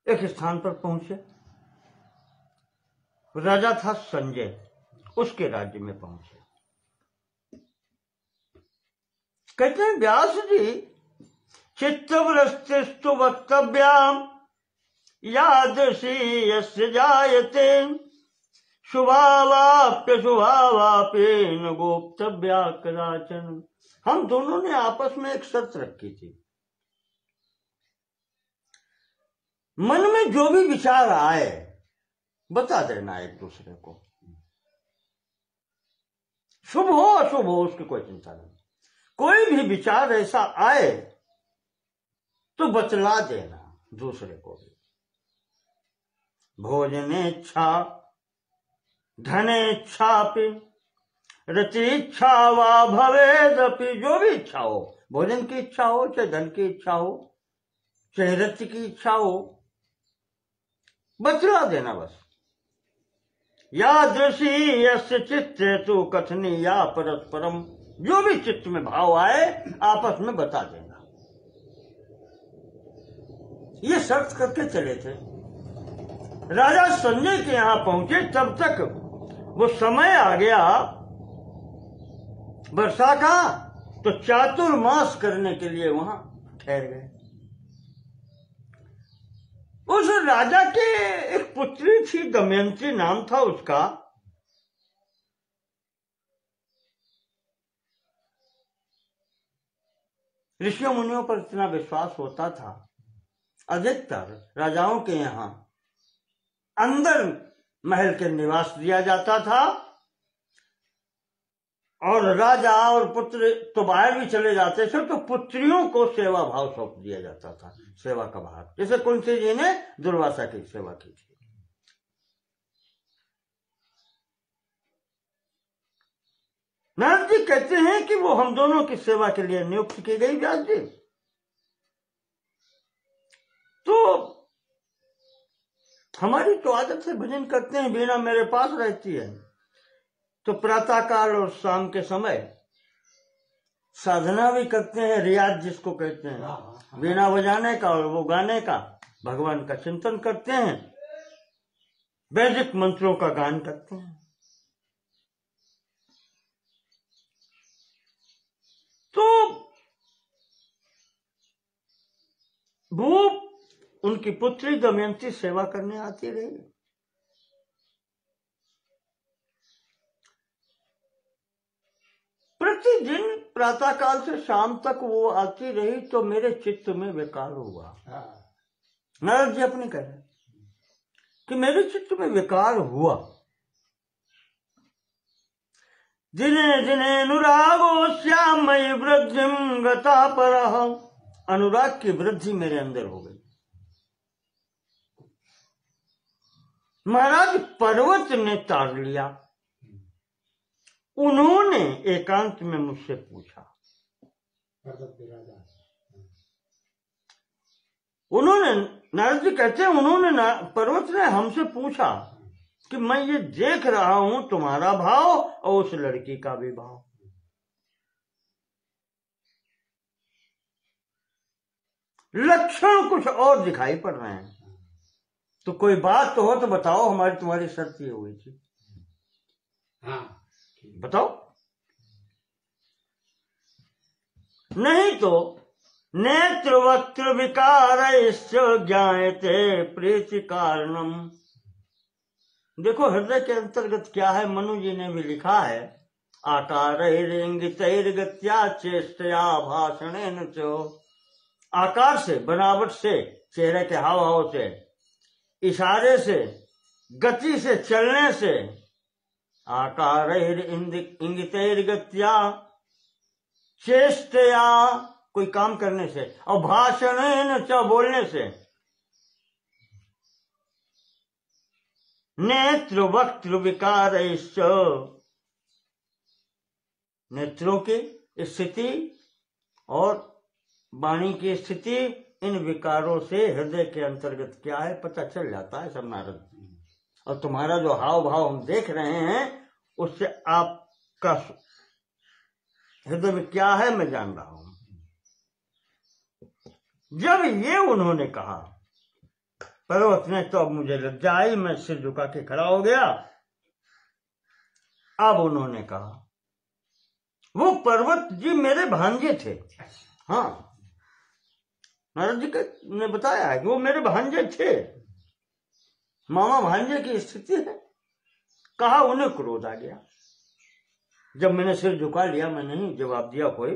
एक स्थान पर पहुंचे। राजा था संजय, उसके राज्य में पहुंचे। कहते हैं व्यास जी, चित्तवृत्तिस्तु वक्तव्याम यादृशी यस्य जायते शुभावाप्य शुभावापे न गोप्तव्या कदाचन। हम दोनों ने आपस में एक शर्त रखी थी, मन में जो भी विचार आए बता देना एक दूसरे को, शुभ हो अशुभ हो उसकी कोई चिंता नहीं। कोई भी विचार ऐसा आए तो बतला देना दूसरे को भी। भोजनेच्छा धनेच्छापि रतिच्छा वा भवेदपि। जो भी इच्छा हो, भोजन की इच्छा हो, चाहे धन की इच्छा हो, चाहे रति की इच्छा हो, बतला देना बस। यादृशी यस्य चित्ते तु कथनी या परस्परम। जो भी चित्त में भाव आए आपस में बता देना। ये शर्त करके चले थे। राजा संजय के यहां पहुंचे, तब तक वो समय आ गया वर्षा का, तो चातुर्मास करने के लिए वहां ठहर गए। उस राजा के एक पुत्री थी, दमयंती नाम था उसका। ऋषियों मुनियों पर इतना विश्वास होता था, अधिकतर राजाओं के यहाँ अंदर महल के निवास दिया जाता था, और राजा और पुत्र तो बाहर भी चले जाते थे, तो पुत्रियों को सेवा भाव सौंप दिया जाता था, सेवा का भार। जैसे कुंती जी ने दुर्वासा की सेवा की थी। नारद जी कहते हैं कि वो हम दोनों की सेवा के लिए नियुक्त की गई व्यास जी। तो हमारी तो आदत से भजन करते हैं, वीणा मेरे पास रहती है, तो प्रातः काल और शाम के समय साधना भी करते हैं, रियाज जिसको कहते हैं, वीणा बजाने का और वो गाने का, भगवान का चिंतन करते हैं, वैदिक मंत्रों का गान करते हैं। तो वो उनकी पुत्री दमयंती सेवा करने आती रही। प्रतिदिन प्रातः काल से शाम तक वो आती रही, तो मेरे चित्त में विकार हुआ। नारद जी अपने कह रहे कि मेरे चित्त में विकार हुआ। दिने दिने अनुरागो श्यामयी वृद्धिम गता परः, अनुराग की वृद्धि मेरे अंदर हो गई। महाराज पर्वत ने ताड़ लिया। उन्होंने एकांत में मुझसे पूछा, उन्होंने, नारद जी कहते हैं, उन्होंने पर्वत ने हमसे पूछा कि मैं ये देख रहा हूं तुम्हारा भाव और उस लड़की का भी भाव, लक्षण कुछ और दिखाई पड़ रहे हैं, तो कोई बात तो हो तो बताओ, हमारी तुम्हारी शर्त ये हुई थी। हाँ बताओ, नहीं तो नेत्र वक्त्र विकार ज्ञायते प्रीति कारणम। देखो हृदय के अंतर्गत क्या है, मनु जी ने भी लिखा है, आकार इंगितैर्गत्या चेष्टया भाषणेन चो। आकार से, बनावट से, चेहरे के हाव भाव से, इशारे से, गति से, चलने से, आकार इंगितैर्गत्या चेष्टया, कोई काम करने से, और भाषणेन च, बोलने से, नेत्र वक्त्र विकारैश्च, नेत्रों की स्थिति और वाणी की स्थिति, इन विकारों से हृदय के अंतर्गत क्या है पता चल जाता है सब नारद। और तुम्हारा जो हाव भाव हम देख रहे हैं, उससे आपका हृदय में क्या है मैं जान रहा हूं। जब ये उन्होंने कहा, पर्वत ने, तो अब मुझे लज्जा आई, मैं सिर झुका के खड़ा हो गया। अब उन्होंने कहा, वो पर्वत जी मेरे भांजे थे। हाँ, नारद जी ने बताया है कि वो मेरे भांजे थे, मामा भांजे की स्थिति है। कहा, उन्हें क्रोध आ गया। जब मैंने सिर झुका लिया, मैंने नहीं जवाब दिया कोई,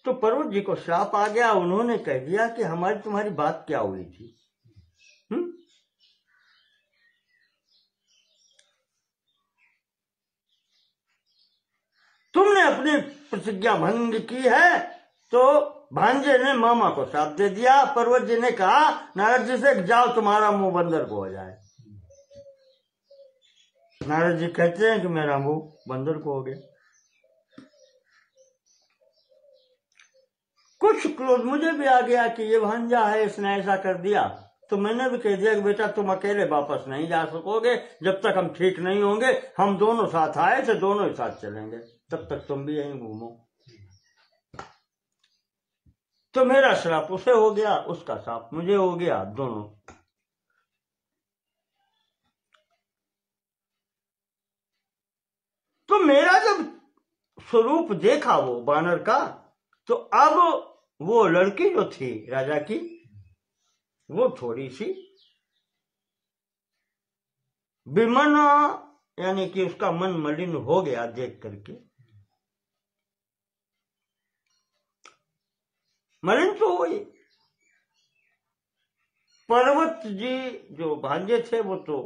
तो पर्वत जी को श्राप आ गया। उन्होंने कह दिया कि हमारी तुम्हारी बात क्या हुई थी। तुमने अपनी प्रतिज्ञा भंग की है। तो भांजे ने मामा को श्राप दे दिया। पर्वत जी ने कहा नारद जी से, जाओ तुम्हारा मुंह बंदर को हो जाए। नारद जी कहते हैं कि मेरा मुंह बंदर को हो गया। कुछ क्रोध मुझे भी आ गया कि ये भांजा है, इसने ऐसा कर दिया। तो मैंने भी कह दिया कि बेटा तुम अकेले वापस नहीं जा सकोगे, जब तक हम ठीक नहीं होंगे। हम दोनों साथ आए थे, दोनों ही साथ चलेंगे, तब तक तुम भी यहीं घूमो। तो मेरा श्राप उसे हो गया, उसका श्राप मुझे हो गया, दोनों। तो मेरा जब स्वरूप देखा वो बानर का, तो अब वो लड़की जो थी राजा की, वो थोड़ी सी विमन, यानी कि उसका मन मलिन हो गया देख करके। मलिन तो हुई, पर्वत जी जो भांजे थे वो तो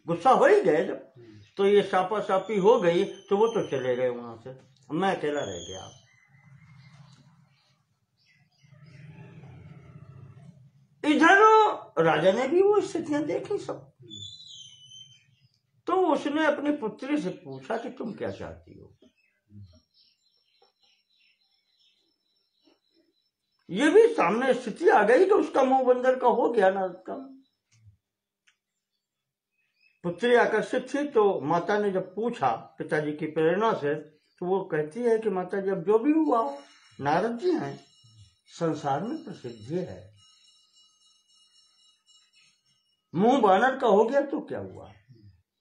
गुस्सा हो ही गए, जब तो ये सापा सापी हो गई तो वो तो चले गए वहां से, मैं अकेला रह गया। इधर राजा ने भी वो स्थितियां देखी सब, तो उसने अपनी पुत्री से पूछा कि तुम क्या चाहती हो। ये भी सामने स्थिति आ गई कि उसका मुंह बंदर का हो गया ना उसका। पुत्री आकर्षित थी, तो माता ने जब पूछा पिताजी की प्रेरणा से, तो वो कहती है कि माता जी अब जो भी हुआ हो, नारद जी हैं, संसार में प्रसिद्धि है, मुंह बानर का हो गया तो क्या हुआ,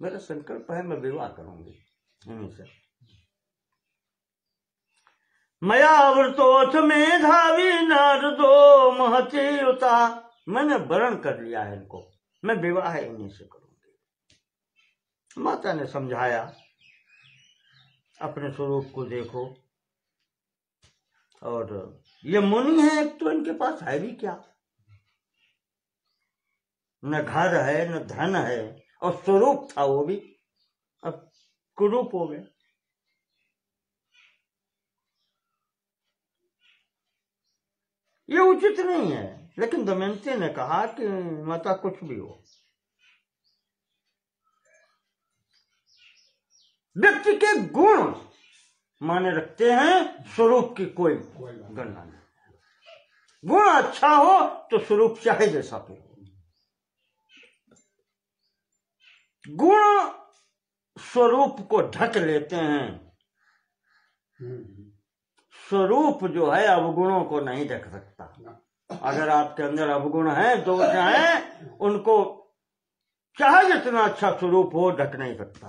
मेरा संकल्प है मैं विवाह करूंगी इन्हीं से। मया वृतोथ मेधावी नारदो महतीयुता, मैंने वरण कर लिया है इनको, मैं विवाह इन्हीं से करूंगी। माता ने समझाया, अपने स्वरूप को देखो, और ये मुनि है तो इनके पास है भी क्या, न घर है न धन है, और स्वरूप था वो भी अब कुरूप हो गए। ये उचित नहीं है। लेकिन दमयंती ने कहा कि माता कुछ भी हो, व्यक्ति के गुण माने रखते हैं, स्वरूप की कोई गणना नहीं। गुण अच्छा हो तो स्वरूप चाहे जैसा भी हो। गुण स्वरूप को ढक लेते हैं, स्वरूप जो है अवगुणों को नहीं ढक सकता। अगर आपके अंदर अवगुण है, दोष है, उनको चाहे जितना अच्छा स्वरूप हो ढक नहीं सकता।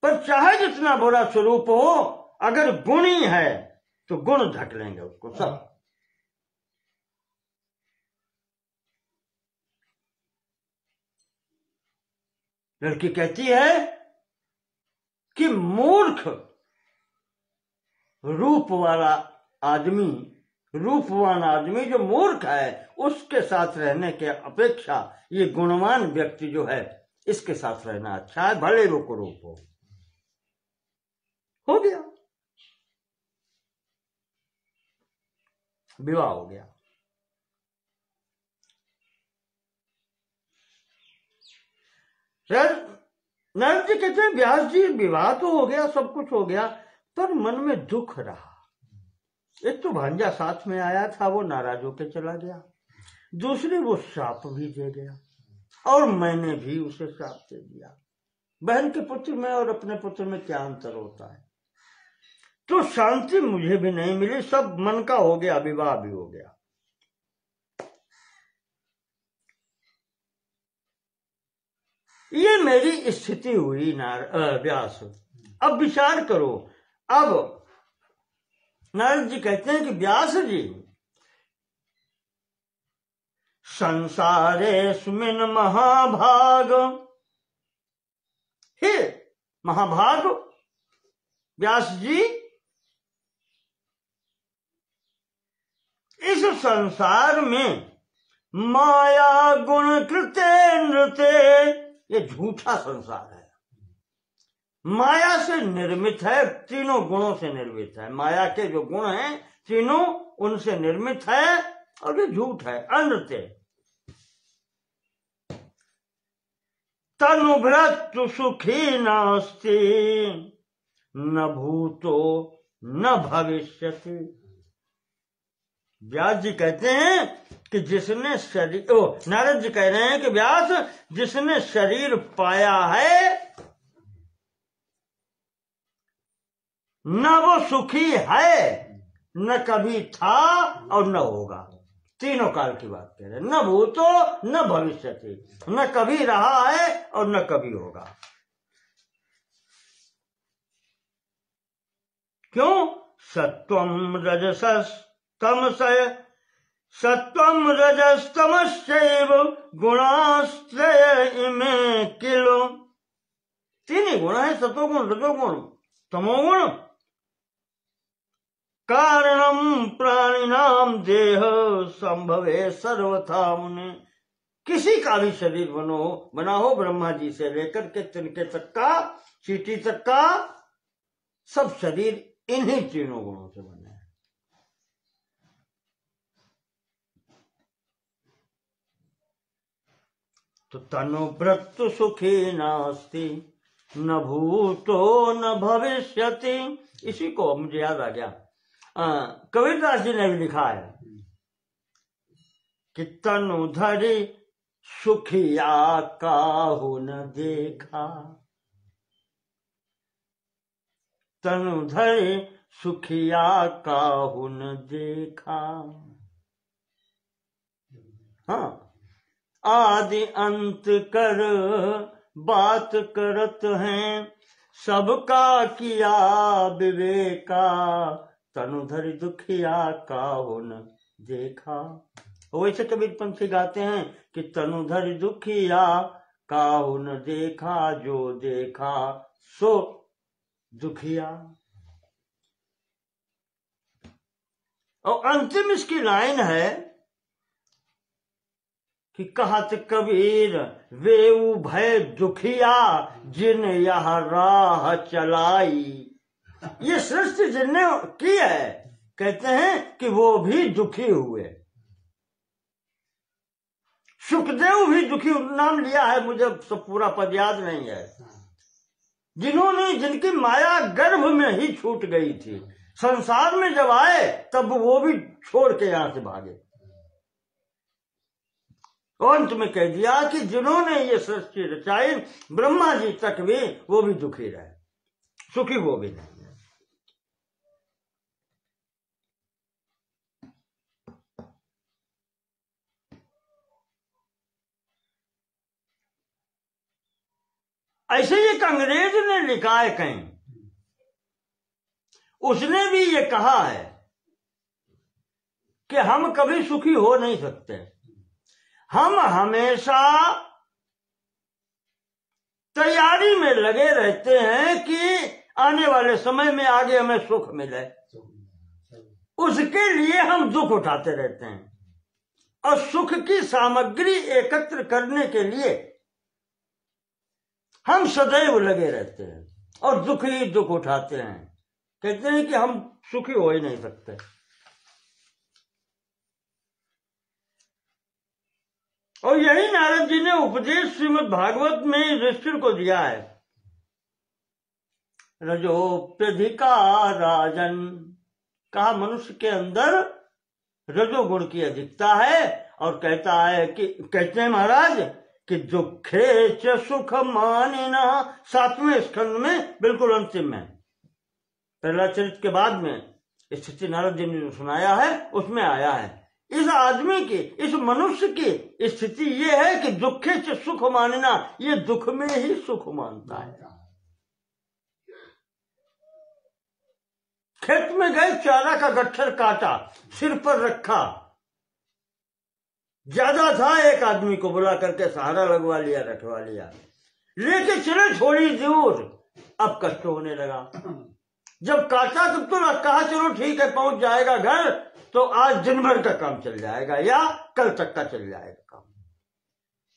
पर चाहे जितना बुरा स्वरूप हो, अगर गुण ही है तो गुण ढक लेंगे उसको सब। लड़की कहती है कि मूर्ख रूप वाला आदमी, रूपवान आदमी जो मूर्ख है, उसके साथ रहने के अपेक्षा ये गुणवान व्यक्ति जो है, इसके साथ रहना अच्छा है, भले वो कुरूप हो गया। विवाह हो गया। नारद जी कहते हैं, व्यास जी विवाह तो हो गया, सब कुछ हो गया, पर मन में दुख रहा। एक तो भांजा साथ में आया था, वो नाराज होकर चला गया, दूसरे वो श्राप भी दे गया, और मैंने भी उसे श्राप दे दिया। बहन के पुत्र में और अपने पुत्र में क्या अंतर होता है। तो शांति मुझे भी नहीं मिली, सब मन का हो गया, विवाह भी हो गया। ये मेरी स्थिति हुई व्यास। अब विचार करो। अब नारद जी कहते हैं कि व्यास जी, संसारे सुमिन महाभाग, हे महाभाग व्यास जी, इस संसार में माया गुण कृते नृत्य, ये झूठा संसार है। माया से निर्मित है, तीनों गुणों से निर्मित है। माया के जो गुण हैं तीनों, उनसे निर्मित है, और ये झूठ है, अनृत्य। तनुभृत सुखी नास्ति, न भूतो न भविष्यति। व्यास जी कहते हैं कि जिसने शरीर, नारद जी कह रहे हैं कि व्यास, जिसने शरीर पाया है न वो सुखी है, न कभी था और न होगा। तीनों काल की बात कह रहे हैं। न भूतो न भविष्यति, न कभी रहा है और न कभी होगा। क्यों? सत्वम रजसस तमसय, सत्वम रजस्तमश्चैव गुणास्त्रय इमे किलो। तीन ही गुण है, सतोगुण, रजोगुण, तमोगुण। कारणम प्राणिनाम देह संभवे सर्वथा मुने। किसी का भी शरीर बना हो ब्रह्मा जी से लेकर के तिनके तक का, चींटी तक का, सब शरीर इन्हीं तीनों गुणों से बने हैं। तो तनुभृत्तु सुखी नास्ति न भूतो न भविष्यति। इसी को मुझे याद आ गया, कबीरदास जी ने भी लिखा है कि तनु धरि सुखिया काहू न देखा, तनु धरि सुखिया काहू न देखा। हाँ, आदि अंत कर बात करत हैं, सबका किया विवेका, तनु धरि दुखिया काहू न देखा। वैसे कबीर पंथी गाते हैं कि तनु धरि दुखिया काहू न देखा, जो देखा सो दुखिया। और अंतिम इसकी लाइन है कि कहत कबीर वेऊ भय दुखिया, जिन यह राह चलाई। ये सृष्टि जिनने की है, कहते हैं कि वो भी दुखी हुए। सुखदेव भी दुखी नाम लिया है, मुझे सब पूरा पद याद नहीं है। जिन्होंने, जिनकी माया गर्भ में ही छूट गई थी, संसार में जब आए तब वो भी छोड़ के यहां से भागे। अंत में कह दिया कि जिन्होंने ये सृष्टि रचाई, ब्रह्मा जी तक भी, वो भी दुखी रहे, सुखी वो भी नहीं। ऐसे एक अंग्रेज ने लिखा है कहीं, उसने भी ये कहा है कि हम कभी सुखी हो नहीं सकते, हम हमेशा तैयारी में लगे रहते हैं कि आने वाले समय में आगे हमें सुख मिले, उसके लिए हम दुख उठाते रहते हैं। और सुख की सामग्री एकत्र करने के लिए हम सदैव लगे रहते हैं और दुख ही दुख उठाते हैं। कहते हैं कि हम सुखी हो ही नहीं सकते। और यही नारद जी ने उपदेश श्रीमद् भागवत में युधिष्ठिर को दिया है। रजोप्यधिका राजन, कहा मनुष्य के अंदर रजोगुण की अधिकता है। और कहता है कि, कहते हैं महाराज कि दुखे च सुख मानिना, 7वें स्कंद में, बिल्कुल अंतिम में, पहला चरित्र के बाद में स्थिति नारद जी ने सुनाया है, उसमें आया है इस आदमी की, इस मनुष्य की स्थिति ये है कि दुखे च सुख मानना, ये दुख में ही सुख मानता है। खेत में गए, चारा का गट्ठर काटा, सिर पर रखा, ज्यादा था, एक आदमी को बुला करके सहारा लगवा लिया, रखवा लिया, लेके चले थोड़ी दूर, अब कष्ट होने लगा। जब काटा तब तो कहा चलो ठीक है पहुंच जाएगा घर, तो आज दिन भर का काम चल जाएगा या कल तक का चल जाएगा काम।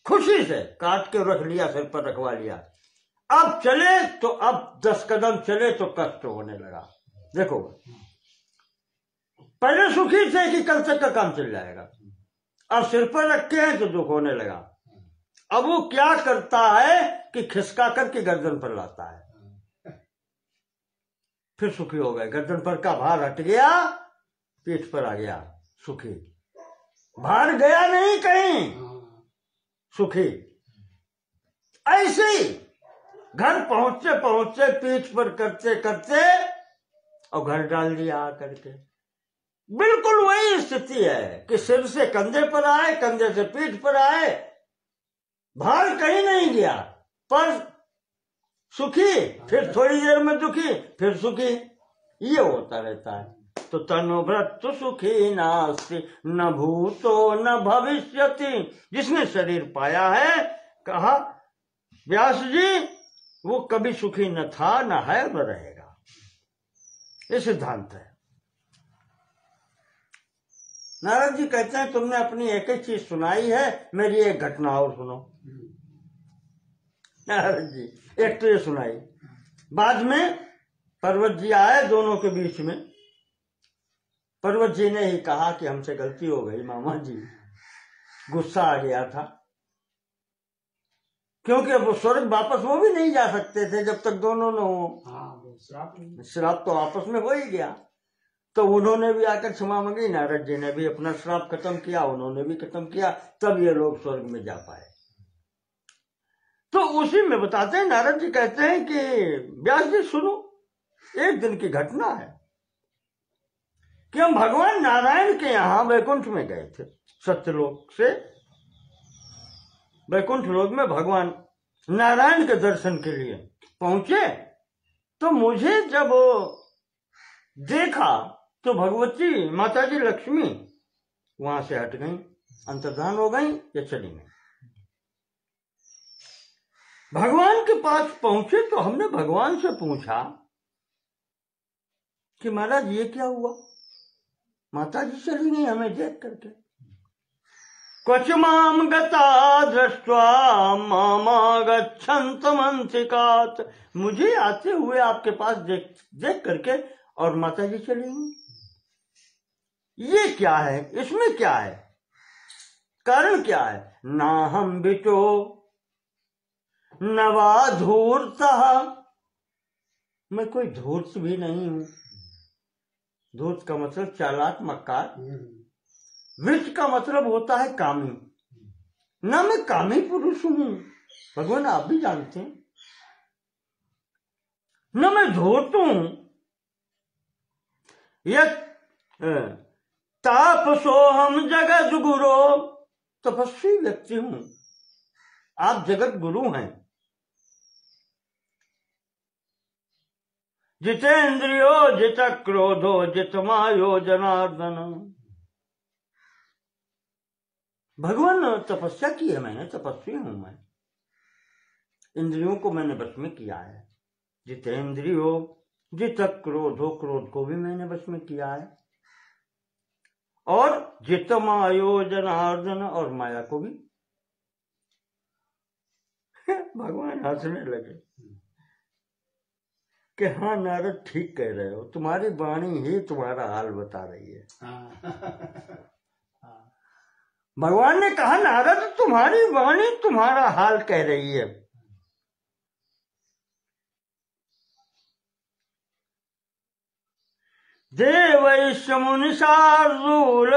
खुशी से काट के रख लिया, सिर पर रखवा लिया। अब चले तो अब 10 कदम चले तो कष्ट होने लगा। देखो, पहले सुखी थे कि कल तक का काम चल जाएगा, अब सिर पर रखे हैं तो दुख होने लगा। अब वो क्या करता है कि खिसका करके गर्दन पर लाता है, फिर सुखी हो गए। गर्दन पर का भार हट गया, पीठ पर आ गया, सुखी। भार गया नहीं कहीं, सुखी। ऐसे ही घर पहुंचते पहुंचते पीठ पर करते करते और घर डाल दिया आकर के। बिल्कुल वही स्थिति है कि सिर से कंधे पर आए, कंधे से पीठ पर आए, भार कहीं नहीं गया, पर सुखी, फिर थोड़ी देर में दुखी, फिर सुखी, ये होता रहता है। तो तनुभृत्तु सुखी नास्ति न भूतो न भविष्यति। जिसने शरीर पाया है, कहा व्यास जी, वो कभी सुखी न था, न है, न रहेगा। ये सिद्धांत है। नारद जी कहते हैं तुमने अपनी एक ही चीज सुनाई है, मेरी एक घटना और सुनो। नारद जी एक तो ये सुनाई, बाद में पर्वत जी आए दोनों के बीच में। पर्वत जी ने ही कहा कि हमसे गलती हो गई मामा जी, गुस्सा आ गया था, क्योंकि अब वो स्वर्ग वापस वो भी नहीं जा सकते थे जब तक दोनों न हो। श्राप तो आपस में हो ही गया, तो उन्होंने भी आकर क्षमा मांगी, नारद जी ने भी अपना श्राप खत्म किया, उन्होंने भी खत्म किया, तब ये लोग स्वर्ग में जा पाए। तो उसी में बताते हैं, नारद जी कहते हैं कि व्यास जी सुनो, एक दिन की घटना है कि हम भगवान नारायण के यहां वैकुंठ में गए थे। सत्यलोक से वैकुंठ लोक में भगवान नारायण के दर्शन के लिए पहुंचे, तो मुझे जब देखा तो भगवती माता जी लक्ष्मी वहां से हट गई, अंतर्धान हो गई या चली गई। भगवान के पास पहुंचे तो हमने भगवान से पूछा कि महाराज ये क्या हुआ, माता जी चली गई हमें देख करके। क्वच माम गता दृष्ट्वा मामा गच्छन्त मंसिकात, मुझे आते हुए आपके पास देख करके और माता जी चली गई। ये क्या है, इसमें क्या है, कारण क्या है? ना हम बिटो नवा धूर्त, मैं कोई धूर्त भी नहीं हूं। धूर्त का मतलब चालाक मक्कार, विच का मतलब होता है कामी, ना मैं कामी पुरुष हूं, भगवान आप भी जानते हैं, न मैं धूर्त हूं। यत तापसो हम जगत गुरु, तपस्वी व्यक्ति हूं, आप जगत गुरु हैं। जितेंद्रियो जित क्रोधो जित मायो जनार्दन, भगवान तपस्या की है मैंने, तपस्वी हूं मैं, इंद्रियों को मैंने वश में किया है। जितेंद्रियो जित क्रोधो, क्रोध को भी मैंने वश में किया है, और जित मायो जनार्दन, और माया को भी। भगवान हंसने लगे कि हाँ नारद ठीक कह रहे हो, तुम्हारी वाणी ही तुम्हारा हाल बता रही है। भगवान ने कहा नारद तुम्हारी वाणी तुम्हारा हाल कह रही है। देवैश्य मुनि शार्दूल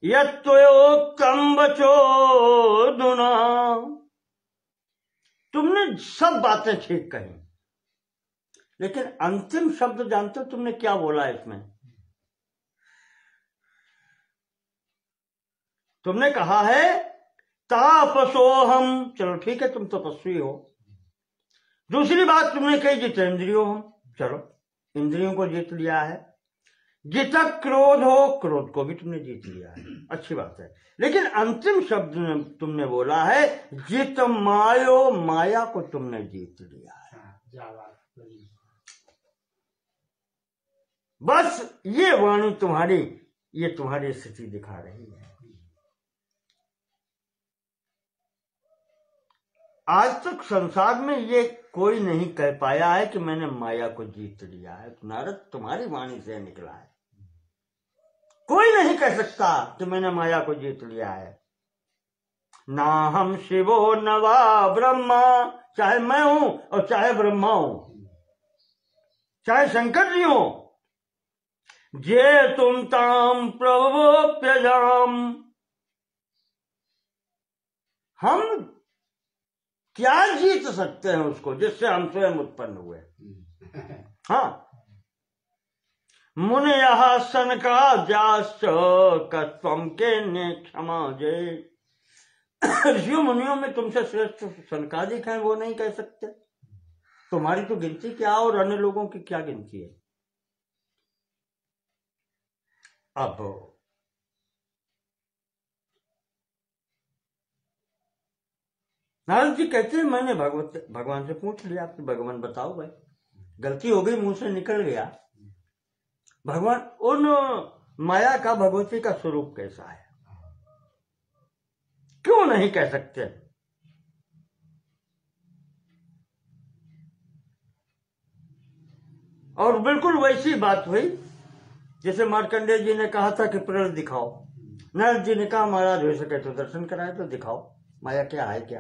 यत्त्वयोक्तं वचो दुना, तुमने सब बातें ठीक कही, लेकिन अंतिम शब्द जानते हो तुमने क्या बोला इसमें? तुमने कहा है तापसोहम, चलो ठीक है तुम तपस्वी हो। दूसरी बात तुमने कही जितेंद्रियो हम, चलो इंद्रियों को जीत लिया है। जित क्रोध हो, क्रोध को भी तुमने जीत लिया है, अच्छी बात है। लेकिन अंतिम शब्द तुमने बोला है जित मायो, माया को तुमने जीत लिया है। बस ये वाणी तुम्हारी, ये तुम्हारी स्थिति दिखा रही है। आज तक संसार में ये कोई नहीं कह पाया है कि मैंने माया को जीत लिया है। नारद तुम्हारी वाणी से निकला है, कोई नहीं कह सकता कि मैंने माया को जीत लिया है। ना हम शिवो न वा ब्रह्मा, चाहे मैं हूं और चाहे ब्रह्मा हूं, चाहे शंकर जी हो, जे तुम ताम प्रभोप्यजाम, हम क्या जीत सकते हैं उसको जिससे हम स्वयं उत्पन्न हुए। हाँ, मुने यहा सनका जाश्च कस्त्वम के ने क्षमा जय, ऋषियों मुनियों में तुमसे श्रेष्ठ सनकादिक हैं, वो नहीं कह सकते। तुम्हारी तो गिनती क्या और अन्य लोगों की क्या गिनती है। अब नारद जी कहते हैं मैंने भगवान से पूछ लिया कि भगवान बताओ भाई, गलती हो गई, मुंह से निकल गया। भगवान उन माया का भगवती का स्वरूप कैसा है, क्यों नहीं कह सकते। और बिल्कुल वैसी बात हुई जैसे मार्कंडेय जी ने कहा था कि प्रलय दिखाओ। नारद जी ने कहा महाराज हो सके तो दर्शन कराए तो दिखाओ माया क्या है क्या।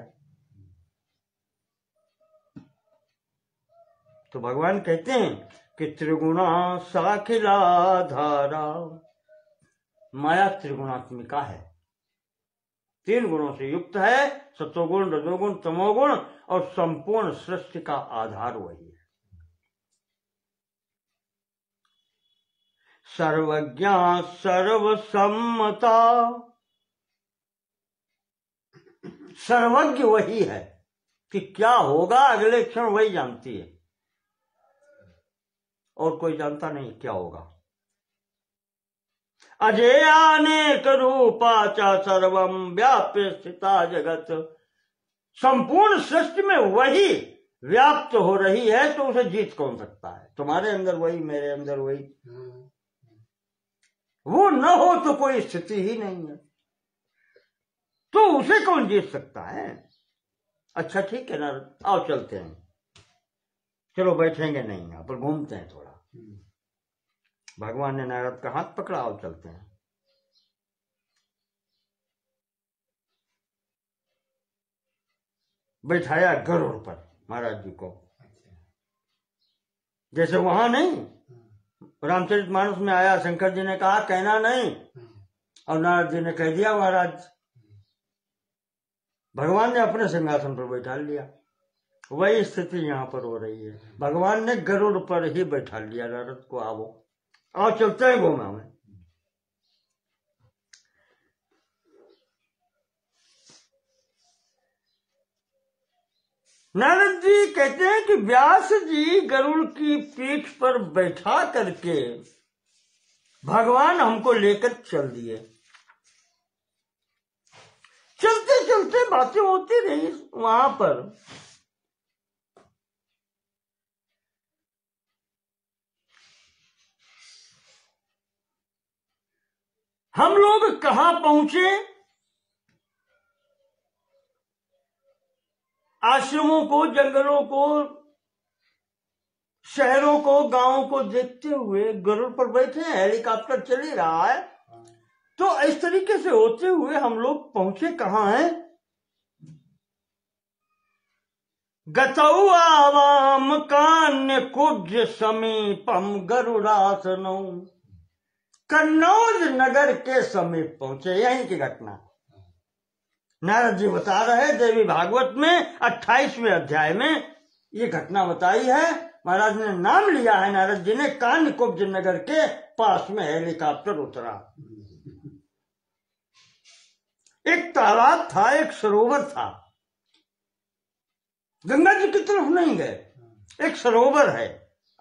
तो भगवान कहते हैं कि त्रिगुणा साखिला धारा, माया त्रिगुणात्मिका है, 3 गुणों से युक्त है, सत्वगुण, रजोगुण, तमोगुण, और संपूर्ण सृष्टि का आधार वही है। सर्वज्ञा सर्वसम्मता, सर्वज्ञ वही है कि क्या होगा अगले क्षण वही जानती है, और कोई जानता नहीं क्या होगा। अजेयानेक रूपा च सर्वम व्याप्य स्थिता जगत, संपूर्ण सृष्टि में वही व्याप्त हो रही है, तो उसे जीत कौन सकता है। तुम्हारे अंदर वही, मेरे अंदर वही, वो न हो तो कोई स्थिति ही नहीं है, तो उसे कौन जीत सकता है। अच्छा ठीक है ना, आओ चलते हैं, चलो बैठेंगे नहीं, यहां पर घूमते हैं थोड़ा। भगवान ने नारद का हाथ पकड़ा, आओ चलते हैं। बैठाया गरुड़ पर महाराज जी को, जैसे वहां नहीं रामचरितमानस में आया, शंकर जी ने कहा कहना नहीं, और नारद जी ने कह दिया महाराज। भगवान ने अपने सिंहासन पर बैठा लिया। वही स्थिति यहां पर हो रही है, भगवान ने गरुड़ पर ही बैठा लिया नारद को। आओ चलते हैं गोमा में। नारद जी कहते हैं कि व्यास जी गरुड़ की पीठ पर बैठा करके भगवान हमको लेकर चल दिए। चलते चलते बातें होती रही वहां पर। हम लोग कहां पहुंचे, आश्रमों को, जंगलों को, शहरों को, गांवों को देखते हुए गरुड़ पर बैठे हैं, हेलीकॉप्टर चल ही रहा है। तो इस तरीके से होते हुए हम लोग पहुंचे कहां हैं। गतौ आवाम कान्य कुब्ज समीपम गरुड़ासनौ, कन्नौज नगर के समीप पहुंचे। यहीं की घटना नारद जी बता रहे, देवी भागवत में 28वें अध्याय में ये घटना बताई है। महाराज ने नाम लिया है, नारद जी ने, कान्यकुब्ज नगर के पास में हेलीकॉप्टर उतरा। एक तालाब था, एक सरोवर था, गंगा जी की तरफ नहीं गए, एक सरोवर है।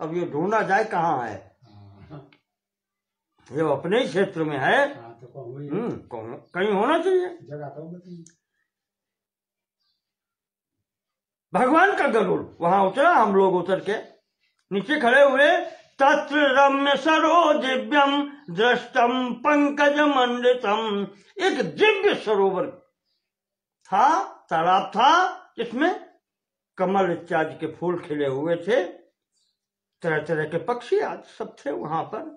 अब ये ढूंढा जाए कहाँ है, ये अपने ही क्षेत्र में है, कहीं होना चाहिए जगह तो। भगवान का गरुड़ वहां उतरा, हम लोग उतर के नीचे खड़े हुए। तत्र रम्य सरो दिव्यम दृष्टम पंकज मंडितम, एक दिव्य सरोवर था, तालाब था, जिसमें कमल इत्यादि के फूल खिले हुए थे, तरह तरह के पक्षी आज सब थे वहां पर।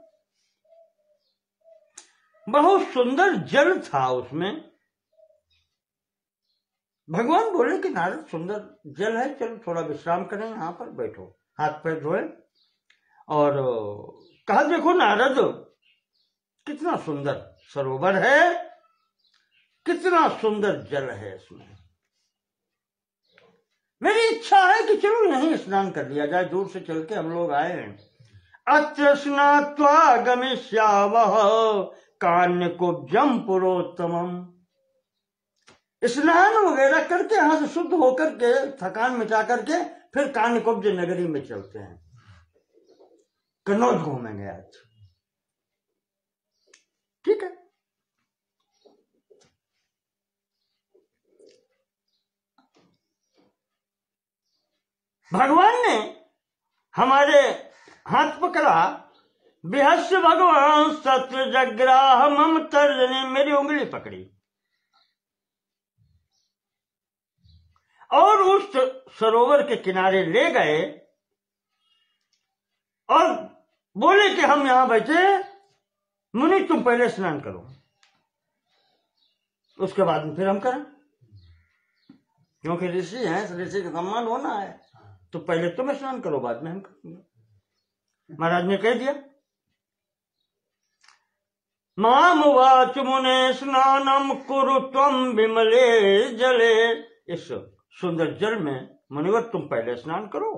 बहुत सुंदर जल था उसमें। भगवान बोले कि नारद सुंदर जल है, चलो थोड़ा विश्राम करें, यहाँ पर बैठो, हाथ पैर धोए। और कहा देखो नारद, कितना सुंदर सरोवर है, कितना सुंदर जल है इसमें। मेरी इच्छा है कि चलो यहीं स्नान कर लिया जाए, दूर से चल के हम लोग आए हैं। अत्र स्नात्वा गमिष्यामः कान्यकुब्जम पुरोत्तमम, स्नान वगैरह करके, यहां से शुद्ध होकर के, थकान मिटा करके फिर कान्यकुब्ज नगरी में चलते हैं, कन्नौज घूमेंगे आज। ठीक है। भगवान ने हमारे हाथ पकड़ा बिहस्य भगवान सत्र जग्राह मम तर्जनी, मेरी उंगली पकड़ी और उस सरोवर के किनारे ले गए और बोले कि हम यहां बैठे, मुनि तुम पहले स्नान करो, उसके बाद में फिर हम करें, क्योंकि ऋषि हैं, ऋषि का सम्मान होना है, तो पहले तुम स्नान करो, बाद में हम करेंगे। महाराज ने कह दिया। माम वाच मुने स्नानम कुरु त्वम विमले जले, इस सुंदर जल में मुनिवर तुम पहले स्नान करो,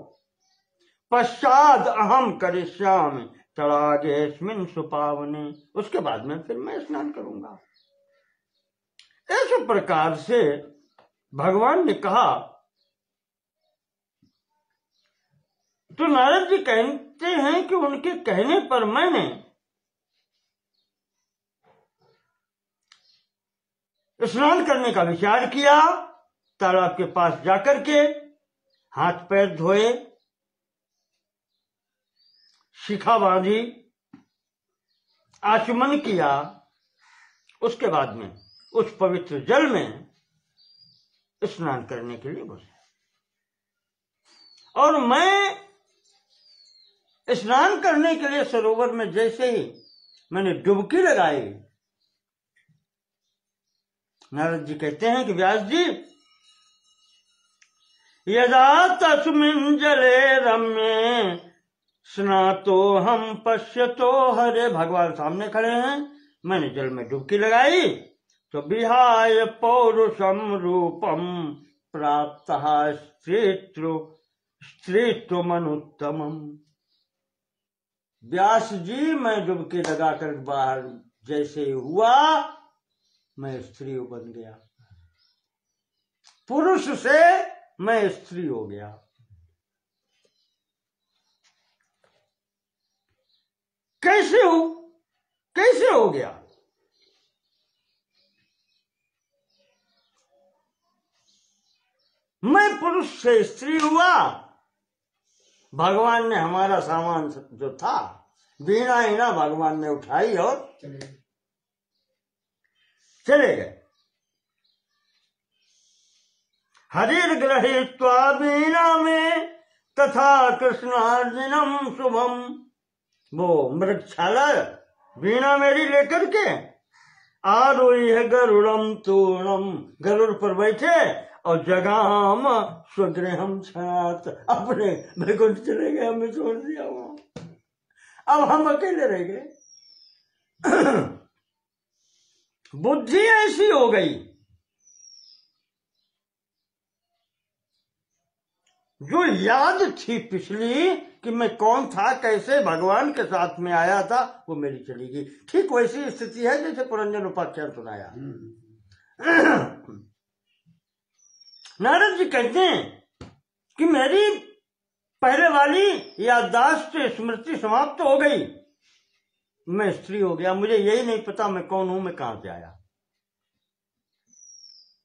पश्चात अहम करिष्यामि तड़ागेस्मिन् सुपावने, उसके बाद में फिर मैं स्नान करूंगा। इस प्रकार से भगवान ने कहा। तो नारद जी कहते हैं कि उनके कहने पर मैंने स्नान करने का विचार किया, तालाब के पास जाकर के हाथ पैर धोए, शिखा बांधी, आचमन किया, उसके बाद में उस पवित्र जल में स्नान करने के लिए घुसे। और मैं स्नान करने के लिए सरोवर में जैसे ही मैंने डुबकी लगाई, नारद जी कहते हैं कि व्यास जी, यदा तस्मिन् जले रम्ये स्नातो हम पश्यतो हरे, भगवान सामने खड़े हैं, मैंने जल में डुबकी लगाई तो विहाय पौरुषम रूपम प्राप्तः स्त्रीत्वमनुत्तमम्। व्यास जी, मैं डुबकी लगाकर बाहर जैसे हुआ, मैं स्त्री बन गया, पुरुष से मैं स्त्री हो गया। कैसे हो गया? मैं पुरुष से स्त्री हुआ, भगवान ने हमारा सामान जो था, वीणा ही ना, भगवान ने उठाई और चले गए। हरिर गृहीत्वा वीणा में तथा कृष्णार्जुनम शुभम, वो मृगशाला वीणा मेरी लेकर के आरोह्य गरुड़म तूर्णम, गरुड़ पर बैठे और जगाम स्वगृहम छात, अपने वैकुंठ चले गए, हमें छोड़ दिया वहां, अब हम अकेले रह गए। बुद्धि ऐसी हो गई, जो याद थी पिछली कि मैं कौन था, कैसे भगवान के साथ में आया था, वो मेरी चली गई। ठीक वैसी स्थिति है जैसे पुरंजन उपाख्यान सुनाया। नारद जी कहते हैं कि मेरी पहले वाली याददाश्त स्मृति समाप्त हो गई, मैं स्त्री हो गया, मुझे यही नहीं पता मैं कौन हूं, मैं कहां से आया।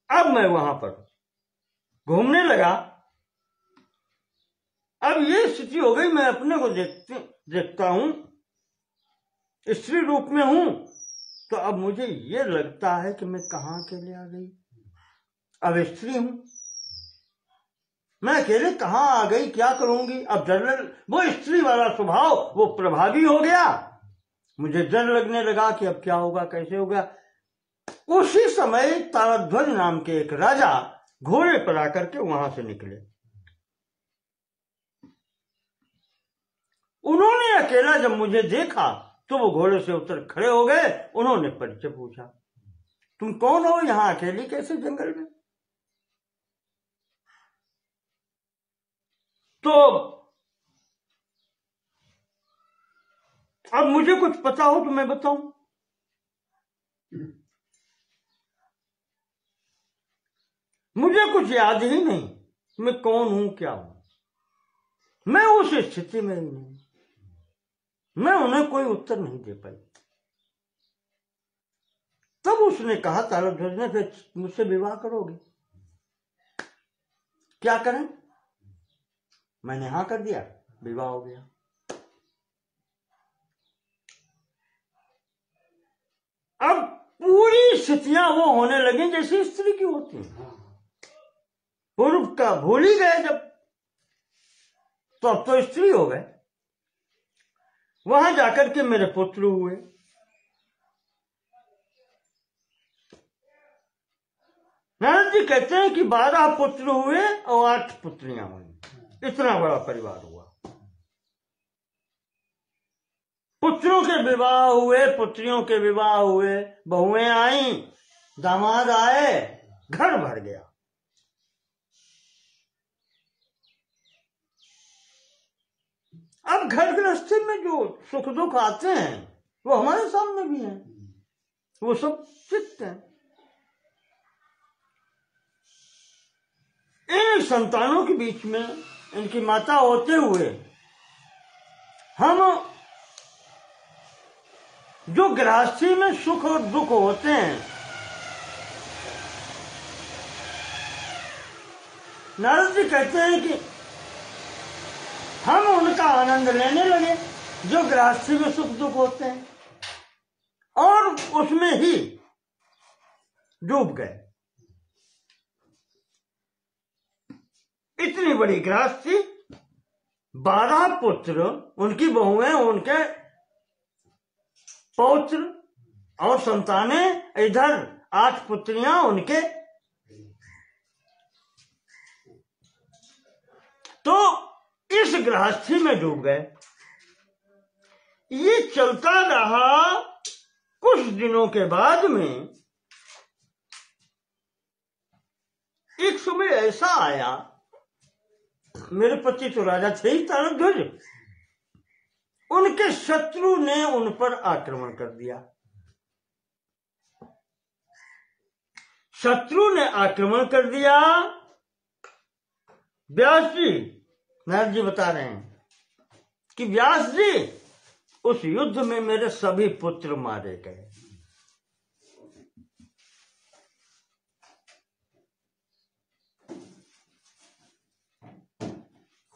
अब मैं वहां पर घूमने लगा, अब ये स्थिति हो गई, मैं अपने को देखता हूं, स्त्री रूप में हूं, तो अब मुझे ये लगता है कि मैं कहां अकेले आ गई, अब स्त्री हूं, मैं अकेले कहां आ गई, क्या करूंगी। अब डर, वो स्त्री वाला स्वभाव वो प्रभावी हो गया, मुझे डर लगने लगा कि अब क्या होगा, कैसे होगा। उसी समय तारध्वज नाम के एक राजा घोड़े पर आकर के वहां से निकले। उन्होंने अकेला जब मुझे देखा तो वो घोड़े से उतर खड़े हो गए, उन्होंने परिचय पूछा, तुम कौन हो, यहां अकेली कैसे जंगल में। तो अब मुझे कुछ पता हो तो मैं बताऊं। मुझे कुछ याद ही नहीं मैं कौन हूं, क्या हूं, मैं उस स्थिति में ही नहीं, मैं उन्हें कोई उत्तर नहीं दे पाई। तब उसने कहा, तारध्वज ने, फिर मुझसे विवाह करोगे, क्या करें। मैंने हाँ कर दिया, विवाह हो गया। अब पूरी स्थितियां वो होने लगी जैसे स्त्री की होती हैं। पूर्व का भूल ही गए जब, तो अब तो स्त्री हो गए। वहां जाकर के मेरे पुत्र हुए। नारद जी कहते हैं कि 12 पुत्र हुए और 8 पुत्रियां हुई। इतना बड़ा परिवार हुआ। पुत्रों के विवाह हुए, पुत्रियों के विवाह हुए, बहुएं आई, दामाद आए, घर भर गया। अब घर गृहस्थी में जो सुख दुख आते हैं वो हमारे सामने भी हैं, वो सब चित्त हैं। इन संतानों के बीच में इनकी माता होते हुए हम जो गृहस्थी में सुख और दुख होते हैं, नारद जी कहते हैं कि हम उनका आनंद लेने लगे जो गृहस्थी में सुख दुख होते हैं, और उसमें ही डूब गए। इतनी बड़ी गृहस्थी, 12 पुत्र, उनकी बहुएं, उनके पौत्र और संतानें, इधर 8 पुत्रियां उनके। तो इस गृहस्थी में डूब गए। ये चलता रहा। कुछ दिनों के बाद में एक समय ऐसा आया, मेरे पति तो राजा थे ही तारध्वज, उनके शत्रु ने उन पर आक्रमण कर दिया। शत्रु ने आक्रमण कर दिया। व्यास जी, नारद जी बता रहे हैं कि व्यास जी, उस युद्ध में मेरे सभी पुत्र मारे गए।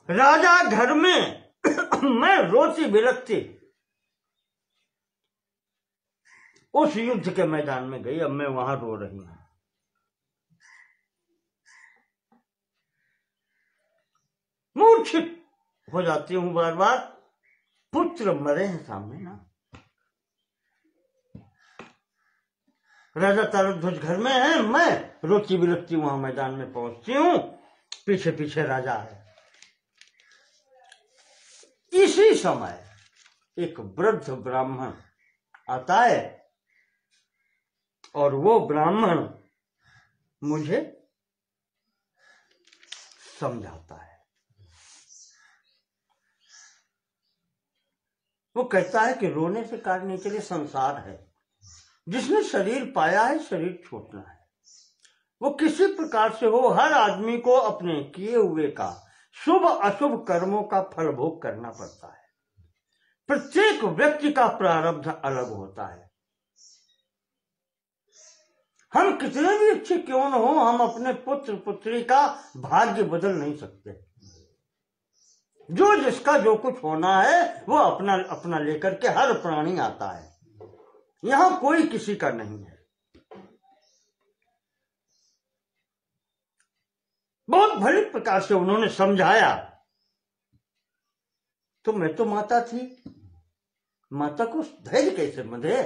राजा घर में मैं रोती बिलखती उस युद्ध के मैदान में गई। अब मैं वहां रो रही हूं। मूर्छित हो जाती हूं बार बार। पुत्र मरे हैं सामने ना। राजा तारध्वज घर में है, मैं रोती बिलखती वहां मैदान में पहुंचती हूं। पीछे पीछे राजा है। इसी समय एक वृद्ध ब्राह्मण आता है और वो ब्राह्मण मुझे समझाता है। वो कहता है कि रोने से कार्य नहीं चले, संसार है। जिसने शरीर पाया है, शरीर छूटना है। वो किसी प्रकार से हो, हर आदमी को अपने किए हुए का शुभ अशुभ कर्मों का फल भोग करना पड़ता है। प्रत्येक व्यक्ति का प्रारब्ध अलग होता है। हम कितने भी अच्छे क्यों न हो, हम अपने पुत्र पुत्री का भाग्य बदल नहीं सकते। जो जिसका जो कुछ होना है वो अपना अपना लेकर के हर प्राणी आता है। यहां कोई किसी का नहीं है। बहुत भली प्रकार से उन्होंने समझाया। तो मैं तो माता थी, माता को धैर्य कैसे बंधे।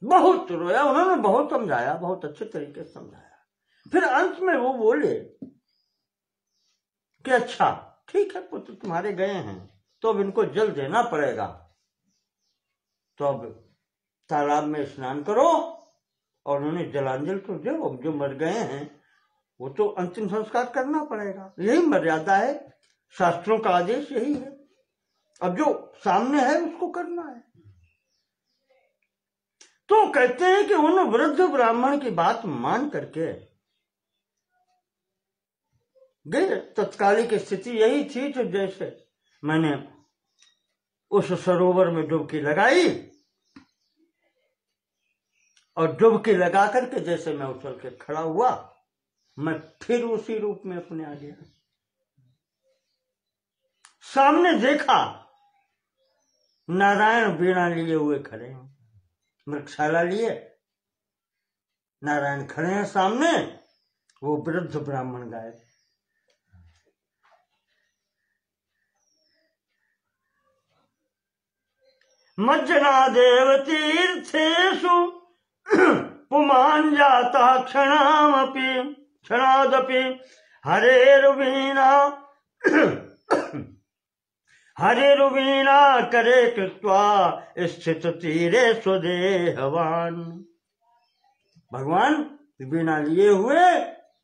बहुत रोया उन्होंने, बहुत समझाया, बहुत अच्छे तरीके से समझाया। फिर अंत में वो बोले कि अच्छा ठीक है, पुत्र तुम्हारे गए हैं तो अब इनको जल देना पड़ेगा। तो अब तालाब में स्नान करो और उन्हें जलांजल तो दो। अब जो मर गए हैं वो तो अंतिम संस्कार करना पड़ेगा, यही मर्यादा है। शास्त्रों का आदेश यही है। अब जो सामने है उसको करना है। तो कहते हैं कि उन वृद्ध ब्राह्मण की बात मान करके गए। तत्कालिक स्थिति यही थी। तो जैसे मैंने उस सरोवर में डुबकी लगाई और डुबकी लगा करके जैसे मैं उछल के खड़ा हुआ, मैं फिर उसी रूप में अपने आ गया। सामने देखा नारायण वीणा लिए हुए खड़े हैं। मृगशाला लिए, नारायण खड़े हैं सामने, वो वृद्ध ब्राह्मण गायब। मज्जना देव तीर्थेषु पुमान् जाता क्षणादपि हरेरुवीणा करे कृत्वा स्थित तीरे स्वदेहवान। भगवान वीणा लिए हुए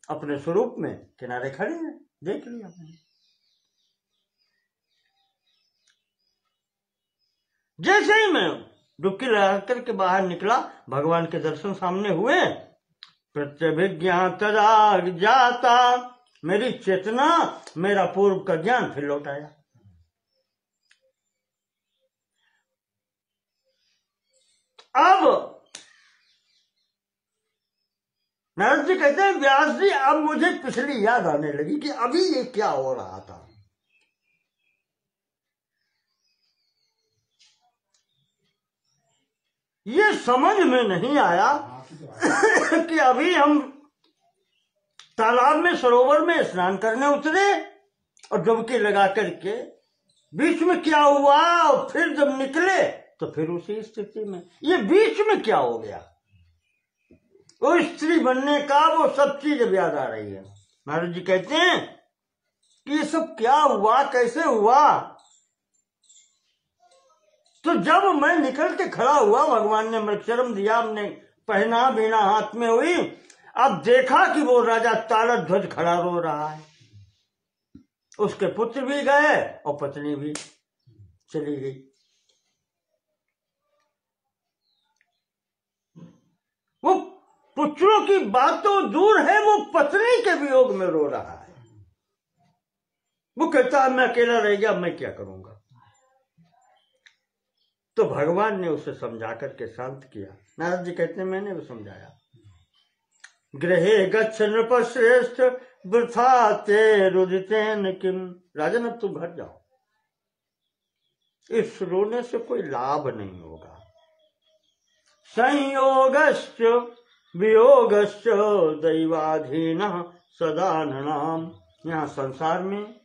अपने स्वरूप में किनारे खड़े हैं, देख लिया आपने। जैसे ही मैं डुबकी लगा करके बाहर निकला, भगवान के दर्शन सामने हुए। प्रत्यभिज्ञा तदा जाता, मेरी चेतना, मेरा पूर्व का ज्ञान फिर लौट आया। अब नारद जी कहते हैं, व्यास जी अब मुझे पिछली याद आने लगी कि अभी ये क्या हो रहा था। ये समझ में नहीं आया कि अभी हम तालाब में, सरोवर में स्नान करने उतरे और डुबकी लगा करके बीच में क्या हुआ, और फिर जब निकले तो फिर उसी स्थिति में। ये बीच में क्या हो गया, वो स्त्री बनने का वो सब चीज अब याद आ रही है। नारद जी कहते हैं कि ये सब क्या हुआ, कैसे हुआ। तो जब मैं निकल के खड़ा हुआ, भगवान ने मृगचर्म दिया, हमने पहना, वीणा हाथ में हुई। अब देखा कि वो राजा तालध्वज खड़ा रो रहा है। उसके पुत्र भी गए और पत्नी भी चली गई। वो पुत्रों की बात तो दूर है, वो पत्नी के वियोग में रो रहा है। वो कहता है मैं अकेला रह गया, मैं क्या करूंगा। तो भगवान ने उसे समझा करके शांत किया। नारद जी कहते हैं मैंने भी समझाया। गृहे गच्छ नृपश्रेष्ठ वृथा ते रुदितेन किम। राजन अब तुम घर जाओ, इस रोने से कोई लाभ नहीं होगा। संयोगश्च वियोगश्च दैवाधीन सदा नृणाम। यहाँ संसार में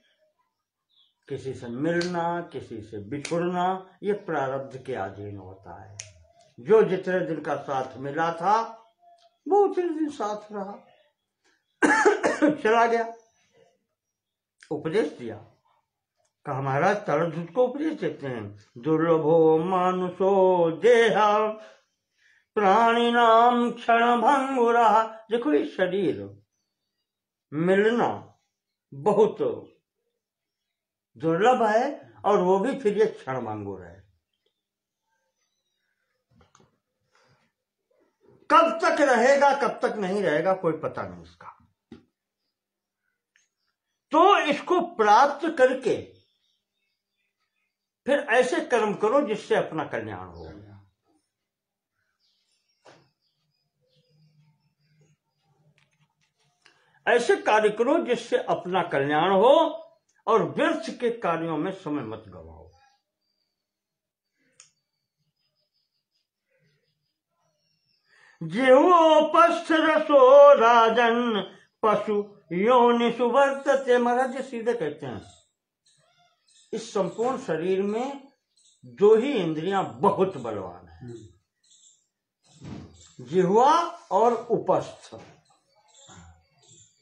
किसी से मिलना, किसी से बिछुड़ना, ये प्रारब्ध के अधीन होता है। जो जितने दिन का साथ मिला था वो उतने दिन साथ रहा, चला गया। उपदेश दिया, कहा महाराज तालध्वज को उपदेश देते हैं। दुर्लभो मानुषो देहा प्राणी नाम क्षण भंगुरा। देखो ये शरीर मिलना बहुत दुर्लभ है, और वो भी फिर ये क्षण भंगुर है। कब तक रहेगा, कब तक नहीं रहेगा, कोई पता नहीं इसका। तो इसको प्राप्त करके फिर ऐसे कर्म करो जिससे अपना कल्याण हो। ऐसे कार्य करो जिससे अपना कल्याण हो, और व्यर्थ के कार्यों में समय मत गवाओ। जिह्वोपस्थ रसो राजन पशु योनिषु वर्तते। महाराज जी सीधे कहते हैं, इस संपूर्ण शरीर में दो ही इंद्रियां बहुत बलवान है, जिह्वा और उपस्थ।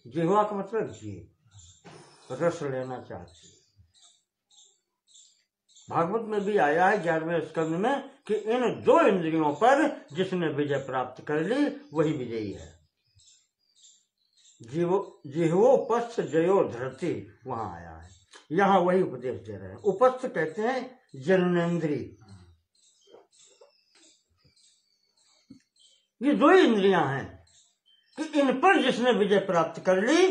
जिह्वा का मतलब जीभ, रस लेना चाहती है। भागवत में भी आया है 11वें स्कंद में कि इन दो इंद्रियों पर जिसने विजय प्राप्त कर ली वही विजयी है। जिह्वोपस्थ जयो धृति वहां आया है, यहां वही उपदेश दे रहे हैं। उपस्थ कहते हैं जननेन्द्रिय। ये दो ही इंद्रियां हैं कि इन पर जिसने विजय प्राप्त कर ली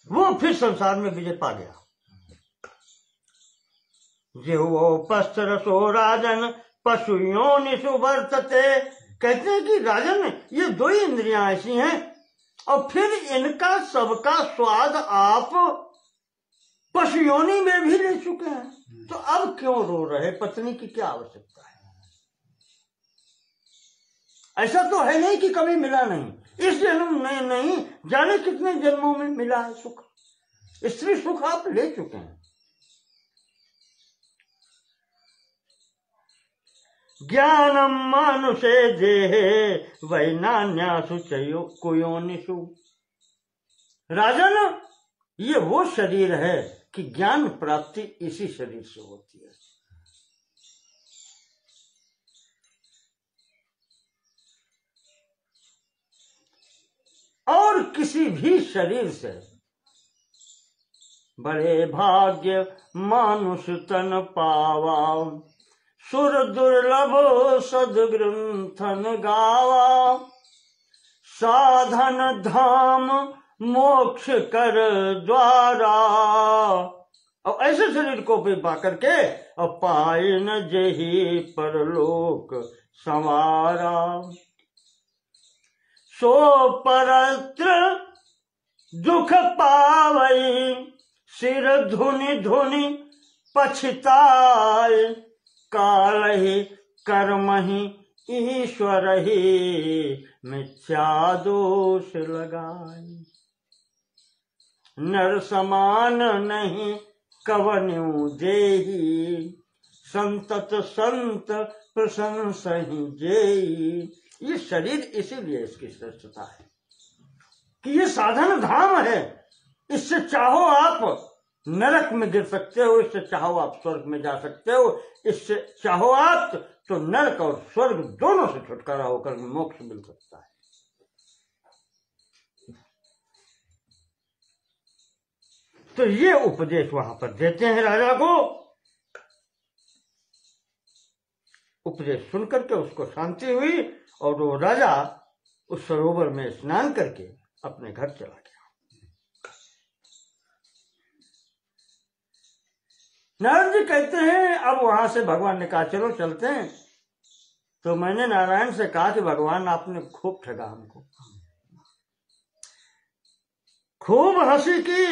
वो फिर संसार में विजय पा गया। जिह्वोपस्थ रसो राजन पशु योनिषु वर्तते। कहते हैं कि राजन ये दो ही इंद्रियां ऐसी हैं, और फिर इनका सबका स्वाद आप पशु योनि में भी ले चुके हैं, तो अब क्यों रो रहे। पत्नी की क्या आवश्यकता है। ऐसा तो है नहीं कि कभी मिला नहीं, इस जन्म में नहीं जाने कितने जन्मों में मिला है सुख। स्त्री सुख आप ले चुके हैं। ज्ञानम मानुषे देहे वैनान्यासु चयो कुयोनिषु। राजन, ये वो शरीर है कि ज्ञान प्राप्ति इसी शरीर से होती है। और किसी भी शरीर से बड़े भाग्य मानुष तन पावा, सुर दुर्लभ सदग्रंथन गावा, साधन धाम मोक्ष कर द्वारा। और ऐसे शरीर को भी पा करके और पाए न जही परलोक संवारा। सो परत्र दुख पावई, सिर धुनि धुनि पछताए, कालहि कर्महि ईश्वर ही मिथ्या दोष लगाए। नर समान नहीं कवन्यु देही, संतत संत प्रशंसहि जेही। ये शरीर इसीलिए इसकी श्रेष्ठता है कि ये साधन धाम है। इससे चाहो आप नरक में गिर सकते हो, इससे चाहो आप स्वर्ग में जा सकते हो, इससे चाहो आप तो नरक और स्वर्ग दोनों से छुटकारा होकर मोक्ष मिल सकता है। तो ये उपदेश वहां पर देते हैं राजा को। उपदेश सुनकर के उसको शांति हुई और वो राजा उस सरोवर में स्नान करके अपने घर चला गया। नारद जी कहते हैं अब वहां से भगवान ने कहा चलो चलते हैं। तो मैंने नारायण से कहा कि भगवान आपने खूब ठगा हमको, खूब हंसी की,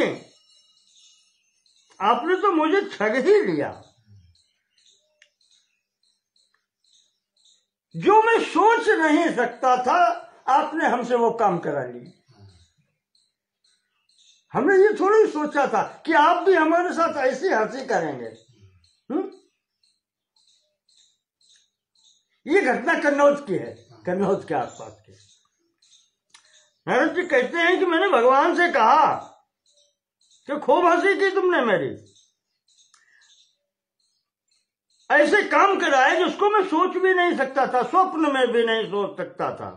आपने तो मुझे ठग ही लिया। जो मैं सोच नहीं सकता था आपने हमसे वो काम करा लिया। हमने ये थोड़ी सोचा था कि आप भी हमारे साथ ऐसी हंसी करेंगे। ये घटना कन्नौज की है, कन्नौज के आसपास की। नारद जी कहते हैं कि मैंने भगवान से कहा कि खूब हंसी की तुमने मेरी, ऐसे काम कराए जिसको मैं सोच भी नहीं सकता था, स्वप्न में भी नहीं सोच सकता था।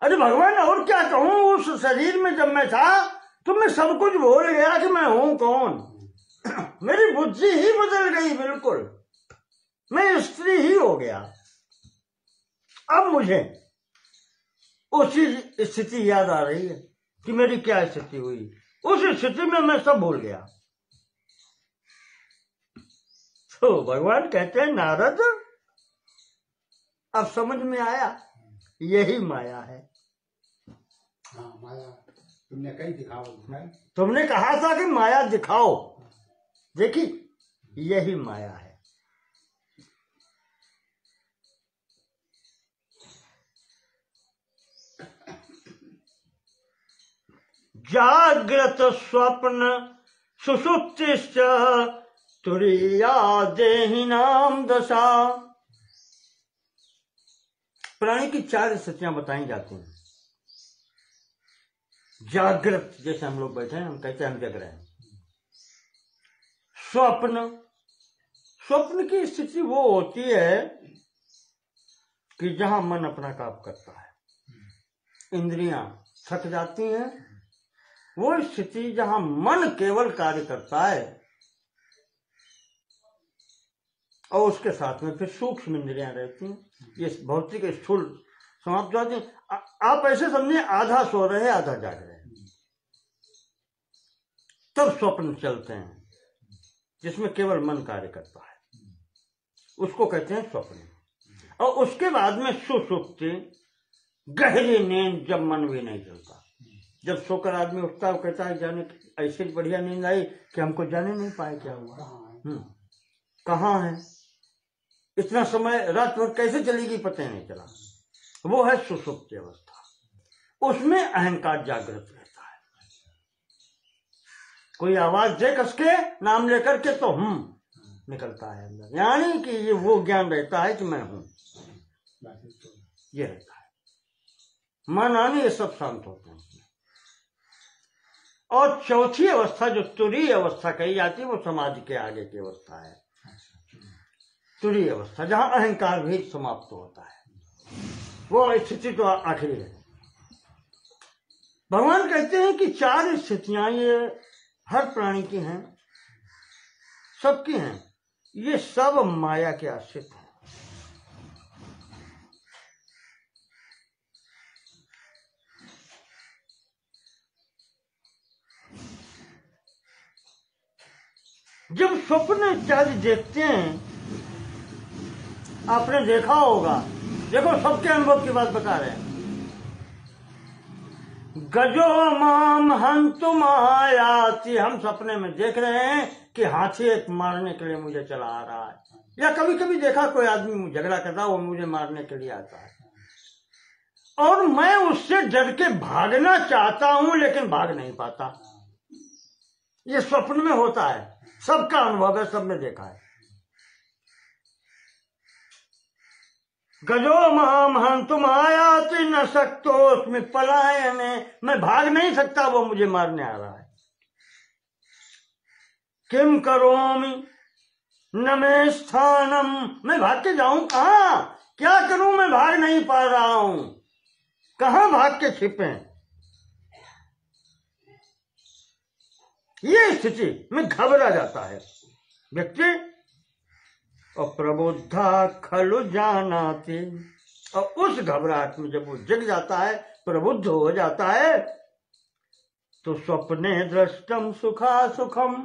अरे भगवान और क्या कहूं, उस शरीर में जब मैं था तो मैं सब कुछ भूल गया कि मैं हूं कौन। मेरी बुद्धि ही बदल गई बिल्कुल, मैं स्त्री ही हो गया। अब मुझे उसी स्थिति याद आ रही है कि मेरी क्या स्थिति हुई। उस स्थिति में मैं सब भूल गया। तो भगवान कहते हैं नारद अब समझ में आया, यही माया है। हाँ, माया तुमने कहीं दिखाओ, तुमने कहा था कि माया दिखाओ, देखी यही माया है। जागृत स्वप्न सुषुप्तिश्च तुरीया देहिनाम दशा। प्राणी की 4 स्थितियां बताई जाती हैं। जागृत, जैसे हम लोग बैठे हैं, हम कहते हैं हम जग रहे हैं। स्वप्न, स्वप्न की स्थिति वो होती है कि जहां मन अपना काम करता है, इंद्रियां थक जाती हैं। वो स्थिति जहां मन केवल कार्य करता है और उसके साथ में फिर सूक्ष्म इंद्रियां रहती हैं। ये भौतिक स्थूल समाप्त हो जाती हैं। आप ऐसे समझिए आधा सो रहे आधा जाग रहे हैं, तब स्वप्न चलते हैं जिसमें केवल मन कार्य करता है, उसको कहते हैं स्वप्न। और उसके बाद में सुषुप्ति, गहरी नींद, जब मन भी नहीं चलता। जब सोकर आदमी उठता है कहता है जाने ऐसी बढ़िया नींद आई कि हमको जाने नहीं पाए क्या हुआ, कहाँ है। इतना समय रात भर कैसे चलेगी पता ही नहीं चला। वो है सुषुप्ति अवस्था, उसमें अहंकार जागृत रहता है। कोई आवाज दे कसके नाम लेकर के तो निकलता है अंदर, यानी कि ये वो ज्ञान रहता है कि मैं हूं, ये रहता है। मन आने ये सब शांत होते हैं। और चौथी अवस्था जो तुरीय अवस्था कही जाती है वो समाधि के आगे की अवस्था है। तुरीय अवस्था जहां अहंकार भी समाप्त होता है, वो स्थिति तो आखिरी है। भगवान कहते हैं कि 4 स्थितियां ये हर प्राणी की हैं, सबकी हैं, ये सब माया के आश्रित हैं। जब स्वप्न इत्यादि देखते हैं, आपने देखा होगा, देखो सबके अनुभव की बात बता रहे हैं। गजो माम हंतुम आयाति, हम सपने में देख रहे हैं कि हाथी एक मारने के लिए मुझे चला आ रहा है, या कभी कभी देखा कोई आदमी झगड़ा कर रहा है, वो मुझे मारने के लिए आता है और मैं उससे डर के भागना चाहता हूं लेकिन भाग नहीं पाता। ये स्वप्न में होता है, सबका अनुभव है, सबने देखा है। गजो माम हंतुम आयाति न सकतो उसमें पलायन, मैं भाग नहीं सकता, वो मुझे मारने आ रहा है। किम करोमि न मे स्थानम, मैं भाग के जाऊं कहां, क्या करूं, मैं भाग नहीं पा रहा हूं, कहां भाग के छिपे। ये स्थिति में घबरा जाता है व्यक्ति। और प्रबुद्धा खलु जानाति, और उस घबराहट में जब वो जग जाता है, प्रबुद्ध हो जाता है, तो स्वप्ने दृष्टम सुखा सुखम,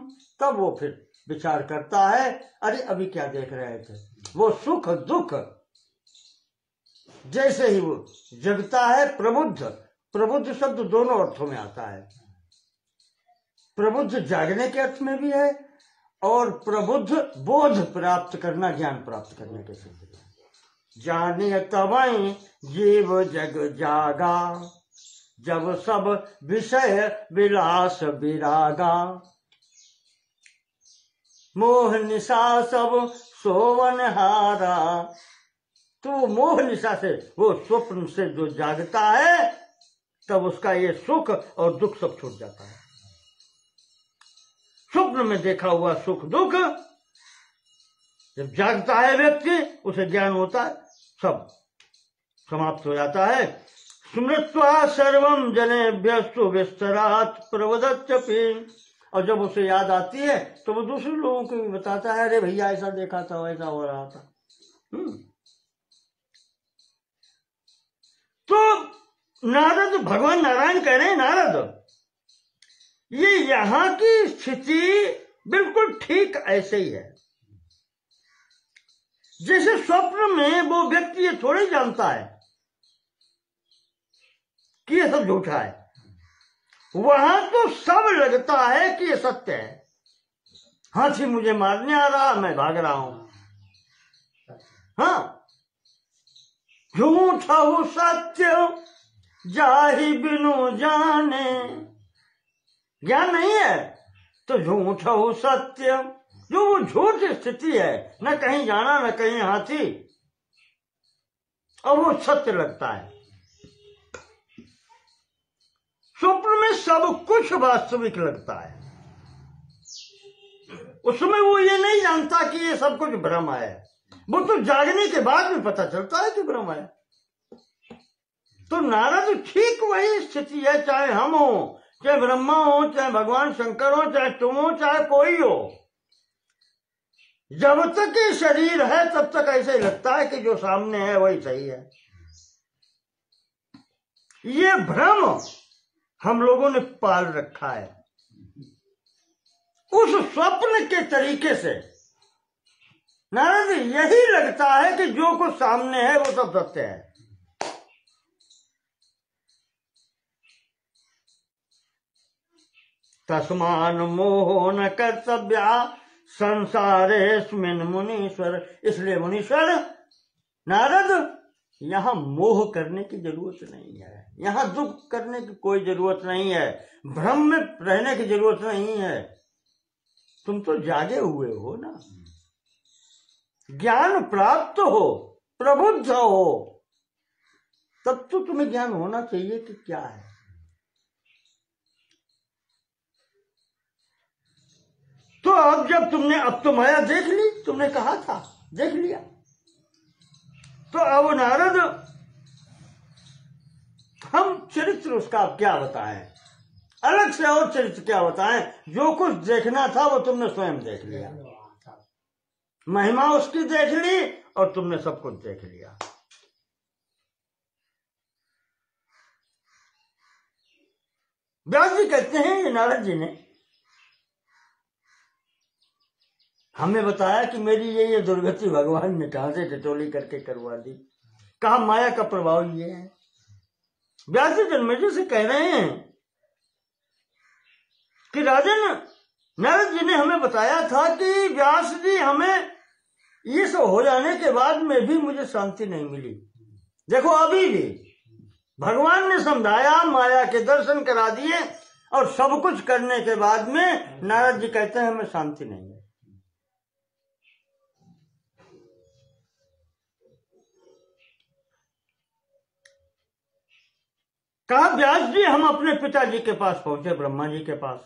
तब वो फिर विचार करता है, अरे अभी क्या देख रहे थे, वो सुख दुख। जैसे ही वो जगता है, प्रबुद्ध, प्रबुद्ध शब्द दोनों अर्थों में आता है। प्रबुद्ध जागने के अर्थ में भी है और प्रबुद्ध बोध प्राप्त करना, ज्ञान प्राप्त करने के सिद्ध। जाने तवै जीव जग जागा, जब सब विषय विलास विरागा, मोह निशा सब सोवन हारा। तो मोह निशा से, वो स्वप्न से जो जागता है, तब उसका ये सुख और दुख सब छूट जाता है। स्वप्न में देखा हुआ सुख दुख जब जागता है व्यक्ति, उसे ज्ञान होता है, सब समाप्त हो जाता है। स्मृत्वा सर्वम जनेभ्यस्तु विस्तरात् प्रवदत्यपि, और जब उसे याद आती है तो वो दूसरे लोगों को भी बताता है, अरे भैया ऐसा देखा था, ऐसा हो रहा था। तो नारद, भगवान नारायण कह रहे हैं, नारद ये यहां की स्थिति बिल्कुल ठीक ऐसे ही है जैसे स्वप्न में वो व्यक्ति ये थोड़ी जानता है कि ये सब झूठा है, वहां तो सब लगता है कि ये सत्य है। हाथी मुझे मारने आ रहा, मैं भाग रहा हूं। हाँ, झूठा हो सत्य जाहि बिनु जाने, ज्ञान नहीं है तो झूठ हो सत्य, जो वो झूठ स्थिति है, न कहीं जाना न कहीं हाथी, और वो सत्य लगता है। स्वप्न में सब कुछ वास्तविक लगता है, उसमें वो ये नहीं जानता कि ये सब कुछ भ्रम है। वो तो जागने के बाद में पता चलता है कि भ्रम है। तो नारद ठीक वही स्थिति है, चाहे हम हो, चाहे ब्रह्मा हो, चाहे भगवान शंकर हो, चाहे तुम हो, चाहे कोई हो, जब तक ये शरीर है तब तक ऐसे ही लगता है कि जो सामने है वही सही है। ये भ्रम हम लोगों ने पाल रखा है उस स्वप्न के तरीके से। नारद यही लगता है कि जो कुछ सामने है वो सब सत्य है। तस्मान मोहो न कर्तव्या संसारेस्मिन् मुनीश्वर। इसलिए मुनीश्वर नारद, यहाँ मोह करने की जरूरत नहीं है, यहाँ दुख करने की कोई जरूरत नहीं है, भ्रम में रहने की जरूरत नहीं है। तुम तो जागे हुए हो ना, ज्ञान प्राप्त हो, प्रबुद्ध हो, तब तो तुम्हें ज्ञान होना चाहिए कि क्या है। तो अब जब तुमने, अब तो माया देख ली, तुमने कहा था देख लिया, तो अब नारद हम चरित्र उसका अब क्या बताएं, अलग से और चरित्र क्या बताएं। जो कुछ देखना था वो तुमने स्वयं देख लिया, महिमा उसकी देख ली और तुमने सब कुछ देख लिया। व्यास जी कहते हैं नारद जी ने हमें बताया कि मेरी ये दुर्गति भगवान ने कहां से टटोली करके करवा दी, कहा माया का प्रभाव ये है। व्यास जी जन्मेजय से कह रहे हैं कि राजन, नारद जी ने हमें बताया था कि व्यास जी हमें ये सब हो जाने के बाद में भी मुझे शांति नहीं मिली। देखो अभी भी भगवान ने समझाया, माया के दर्शन करा दिए और सब कुछ करने के बाद में नारद जी कहते हैं हमें शांति नहीं है। कहा व्यास जी हम अपने पिताजी के पास पहुंचे, ब्रह्मा जी के पास,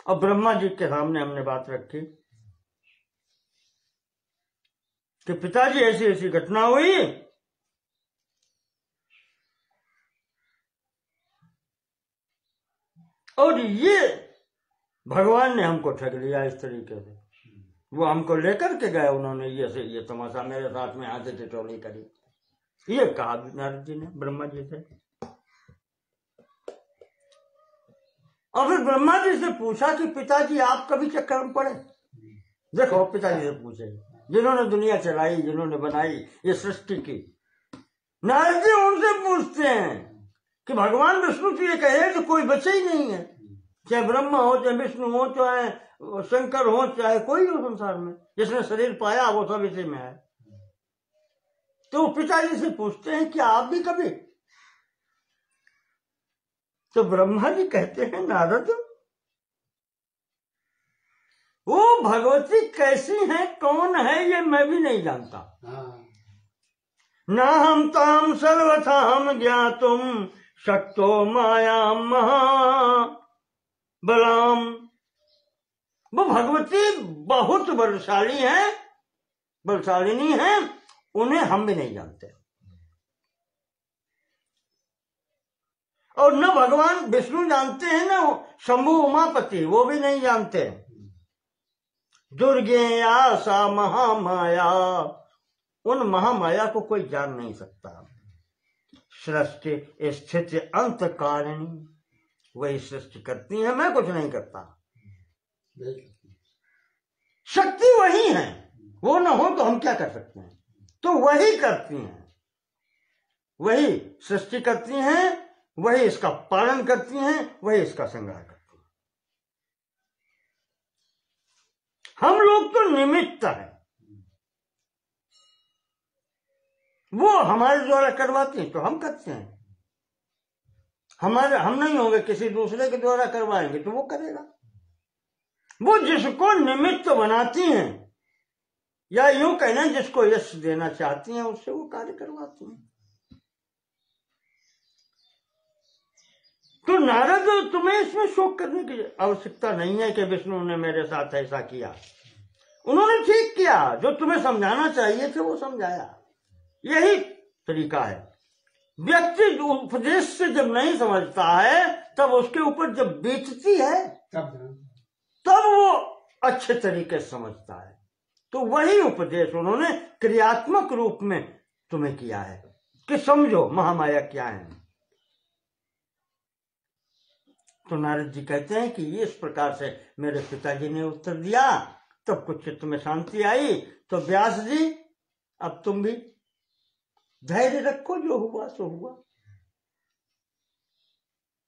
और ब्रह्मा जी के सामने हमने बात रखी कि पिताजी ऐसी ऐसी घटना हुई, और ये भगवान ने हमको ठग लिया इस तरीके से। वो हमको लेकर के गए, उन्होंने ये तमाशा मेरे साथ में हाथ से टिटोली करी, ये कहा नारद जी ने ब्रह्मा जी से। और फिर ब्रह्मा जी से पूछा कि पिताजी आप कभी चक्कर में पड़े? देखो पिताजी से पूछे, जिन्होंने दुनिया चलाई, जिन्होंने बनाई ये सृष्टि की। नारद जी उनसे पूछते हैं कि भगवान विष्णु तो ये कहे तो कोई बचे ही नहीं है, चाहे ब्रह्मा हो, चाहे विष्णु हो, चाहे शंकर हो, चाहे कोई हो संसार में, जिसने शरीर पाया वो सब इसी में है। तो पिताजी से पूछते हैं कि आप भी कभी? तो ब्रह्मा जी कहते हैं नारद, वो भगवती कैसी है, कौन है, ये मैं भी नहीं जानता। ना हम ताम सर्वथा हम ज्ञातुम शक्तो माया महाबलाम। वो भगवती बहुत बलशाली है, बलशालिनी है, उन्हें हम भी नहीं जानते। और न भगवान विष्णु जानते हैं, न शंभु उमापति, वो भी नहीं जानते। दुर्गेया सा महामाया, उन महामाया को कोई जान नहीं सकता। सृष्टि स्थिति अंत कारिणी, वही सृष्टि करती है, मैं कुछ नहीं करता। शक्ति वही है, वो न हो तो हम क्या कर सकते हैं? तो वही करती हैं, वही सृष्टि करती हैं, वही इसका पालन करती हैं, वही इसका संग्रह करती हैं। हम लोग तो निमित्त हैं, वो हमारे द्वारा करवाती हैं तो हम करते हैं। हम नहीं होंगे, किसी दूसरे के द्वारा करवाएंगे तो वो करेगा। वो जिसको निमित्त बनाती हैं, या यूं कहना जिसको यश देना चाहती हैं, उससे वो कार्य करवाती हैं। तो नारद, तुम्हें इसमें शोक करने की आवश्यकता नहीं है कि विष्णु ने मेरे साथ ऐसा किया। उन्होंने ठीक किया, जो तुम्हें समझाना चाहिए थे वो समझाया। यही तरीका है। व्यक्ति उपदेश से जब नहीं समझता है, तब उसके ऊपर जब बीतती है तब वो अच्छे तरीके से समझता है। तो वही उपदेश उन्होंने क्रियात्मक रूप में तुम्हें किया है कि समझो महामाया क्या है। तो नारद जी कहते हैं कि इस प्रकार से मेरे पिताजी ने उत्तर दिया, तब कुछ चित्त में शांति आई। तो व्यास जी अब तुम भी धैर्य रखो, जो हुआ सो हुआ।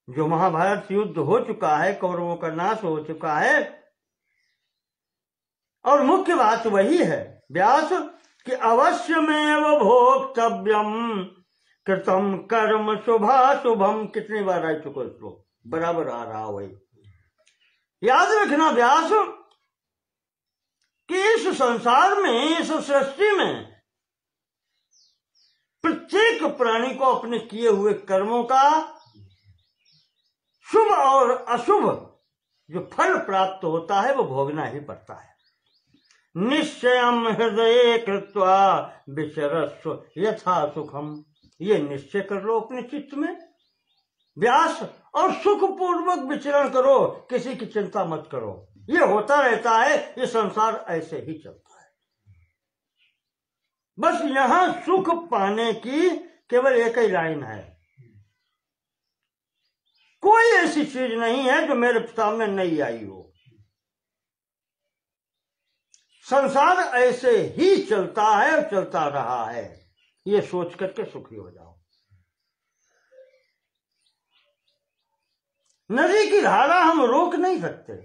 जो महाभारत युद्ध हो चुका है, कौरवों का नाश हो चुका है, और मुख्य बात वही है व्यास कि अवश्यमेव भोक्तव्यम कृतम कर्म शुभाशुभम। कितनी बार आ चुका श्लोक, बराबर आ रहा वही। याद रखना व्यास कि इस संसार में, इस सृष्टि में प्रत्येक प्राणी को अपने किए हुए कर्मों का शुभ और अशुभ जो फल प्राप्त होता है वो भोगना ही पड़ता है। निश्चयम हृदय कृत्वा विचरस्व यथा सुखम। ये निश्चय कर लो अपने चित्त में व्यास, और सुखपूर्वक विचरण करो, किसी की चिंता मत करो। ये होता रहता है, ये संसार ऐसे ही चलता है। बस यहां सुख पाने की केवल एक ही लाइन है, कोई ऐसी चीज नहीं है जो मेरे सामने नहीं आई हो। संसार ऐसे ही चलता है और चलता रहा है, ये सोच करके सुखी हो जाओ। नदी की धारा हम रोक नहीं सकते,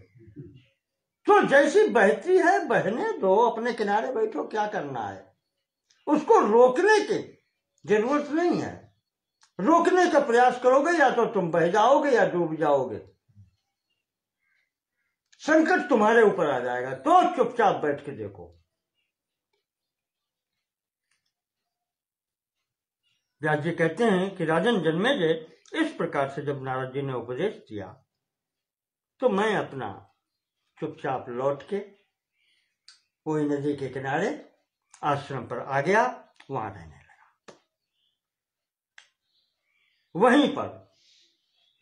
तो जैसी बहती है बहने दो, अपने किनारे बैठो, क्या करना है। उसको रोकने की जरूरत नहीं है। रोकने का प्रयास करोगे या तो तुम बह जाओगे या डूब जाओगे, संकट तुम्हारे ऊपर आ जाएगा। तो चुपचाप बैठ के देखो। व्यास जी कहते हैं कि राजन जन्मेजय, इस प्रकार से जब नारद जी ने उपदेश दिया तो मैं अपना चुपचाप लौट के कोई नदी के किनारे आश्रम पर आ गया, वहां रहने लगा। वहीं पर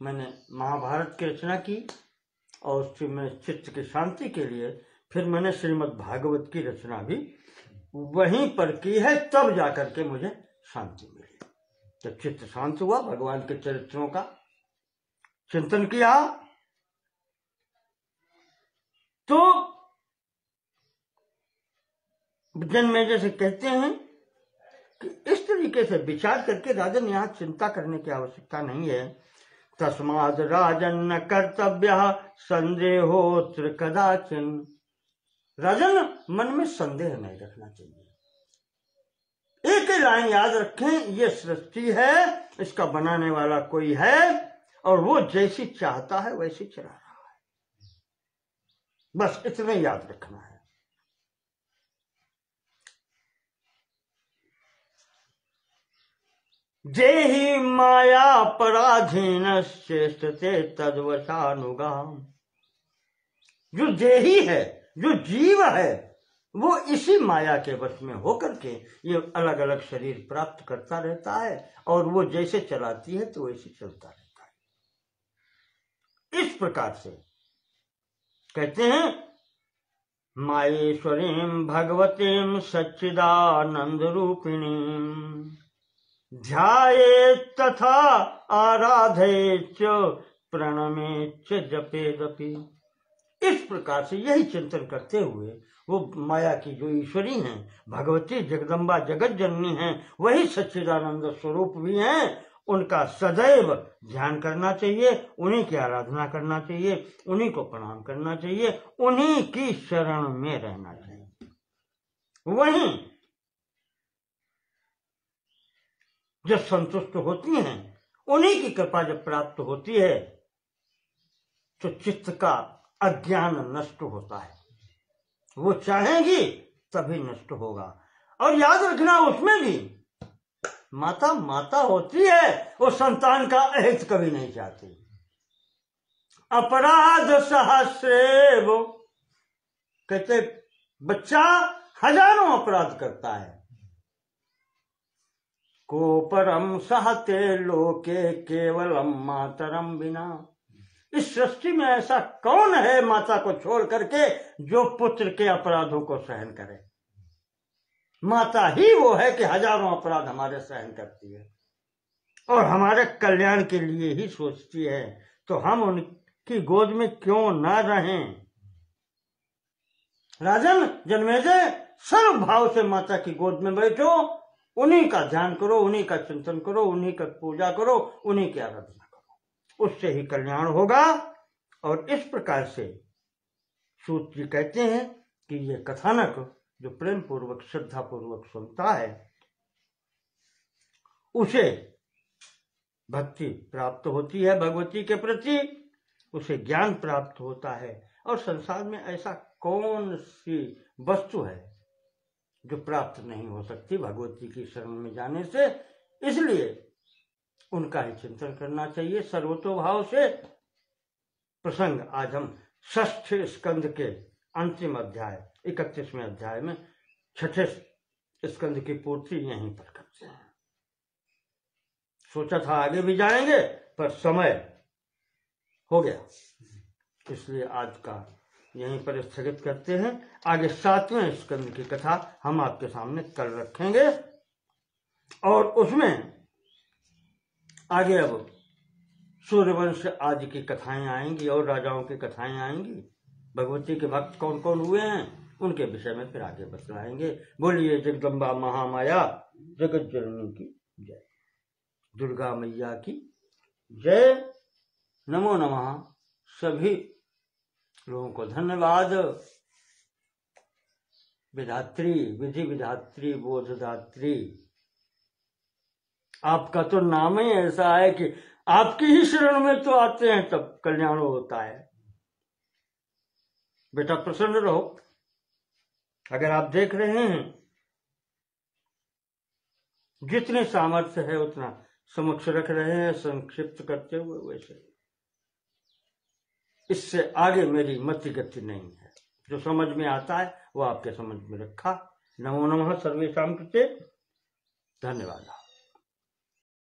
मैंने महाभारत की रचना की और उससे मैं चित्त की शांति के लिए फिर मैंने श्रीमद् भागवत की रचना भी वहीं पर की है। तब जाकर के मुझे शांति मिली। जब चित्त शांत हुआ, भगवान के चरित्रों का चिंतन किया, तो जन्मेजय से कहते हैं कि इस तरीके से विचार करके राजन यहां चिंता करने की आवश्यकता नहीं है। तस्माद राजन न कर्तव्य संदेहोत्र कदाचिन। राजन मन में संदेह नहीं रखना चाहिए। एक ही लाइन याद रखें, ये सृष्टि है, इसका बनाने वाला कोई है और वो जैसी चाहता है वैसी चला रहा है। बस इतना याद रखना है। जेहि माया पराधीन चेष्टते तद्वशानुगाम। जो जेही है, जो जीव है, वो इसी माया के वश में होकर के ये अलग अलग शरीर प्राप्त करता रहता है और वो जैसे चलाती है तो वैसे चलता रहता है। इस प्रकार से कहते हैं मायेश्वरीं भगवतीं सच्चिदानंद रूपिणीं ध्यायेत् तथा आराधयेच्च प्रणमेच्च जपेदपि। इस प्रकार से यही चिंतन करते हुए वो माया की जो ईश्वरी हैं, भगवती जगदम्बा जगत जननी हैं, वही सच्चिदानंद स्वरूप भी हैं, उनका सदैव ध्यान करना चाहिए, उन्हीं की आराधना करना चाहिए, उन्हीं को प्रणाम करना चाहिए, उन्हीं की शरण में रहना चाहिए। वहीं जब संतुष्ट होती हैं, उन्हीं की कृपा जब प्राप्त होती है तो चित्त का अज्ञान नष्ट होता है। वो चाहेंगी तभी नष्ट होगा। और याद रखना, उसमें भी माता माता होती है, वो संतान का अहित कभी नहीं चाहती। अपराध सहस्रे, वो कहते बच्चा हजारों अपराध करता है, को परम सहते लोके केवलम मातरम बिना। इस सृष्टि में ऐसा कौन है माता को छोड़ करके जो पुत्र के अपराधों को सहन करे। माता ही वो है कि हजारों अपराध हमारे सहन करती है और हमारे कल्याण के लिए ही सोचती है, तो हम उनकी गोद में क्यों ना रहें। राजन जन्मेजय, सर्व भाव से माता की गोद में बैठो, उन्हीं का ध्यान करो, उन्हीं का चिंतन करो, उन्हीं का पूजा करो, उन्हीं की आराधना करो, उससे ही कल्याण होगा। और इस प्रकार से सूत जी कहते हैं कि ये कथानक जो प्रेम पूर्वक श्रद्धा पूर्वक सुनता है उसे भक्ति प्राप्त होती है भगवती के प्रति, उसे ज्ञान प्राप्त होता है। और संसार में ऐसा कौन सी वस्तु है जो प्राप्त नहीं हो सकती भगवती की शरण में जाने से। इसलिए उनका ही चिंतन करना चाहिए सर्वतोभाव से। प्रसंग आज हम 6ठ स्कंद के अंतिम अध्याय 31वें अध्याय में 6ठे स्कंद की पूर्ति यहीं पर करते हैं। सोचा था आगे भी जाएंगे पर समय हो गया, इसलिए आज का यहीं पर स्थगित करते हैं। आगे 7वें स्कंद की कथा हम आपके सामने कल रखेंगे और उसमें आगे अब सूर्यवंश आदि की कथाएं आएंगी और राजाओं की कथाएं आएंगी। भगवती के भक्त कौन कौन हुए हैं उनके विषय में फिर आगे बतलाएंगे। बोलिए जगदम्बा महामाया जगत जननी की जय, दुर्गा मैया की जय। नमो नमः। सभी लोगों को धन्यवाद। विधात्री, विधि विधात्री, बोधदात्री, आपका तो नाम ही ऐसा है कि आपकी ही शरण में तो आते हैं तब कल्याण होता है। बेटा प्रसन्न रहो। अगर आप देख रहे हैं जितने सामर्थ्य है उतना समक्ष रख रहे हैं संक्षिप्त करते हुए, वैसे इससे आगे मेरी मति गति नहीं है। जो समझ में आता है वो आपके समझ में रखा। नमो नमः सर्वेषां कृते। धन्यवाद।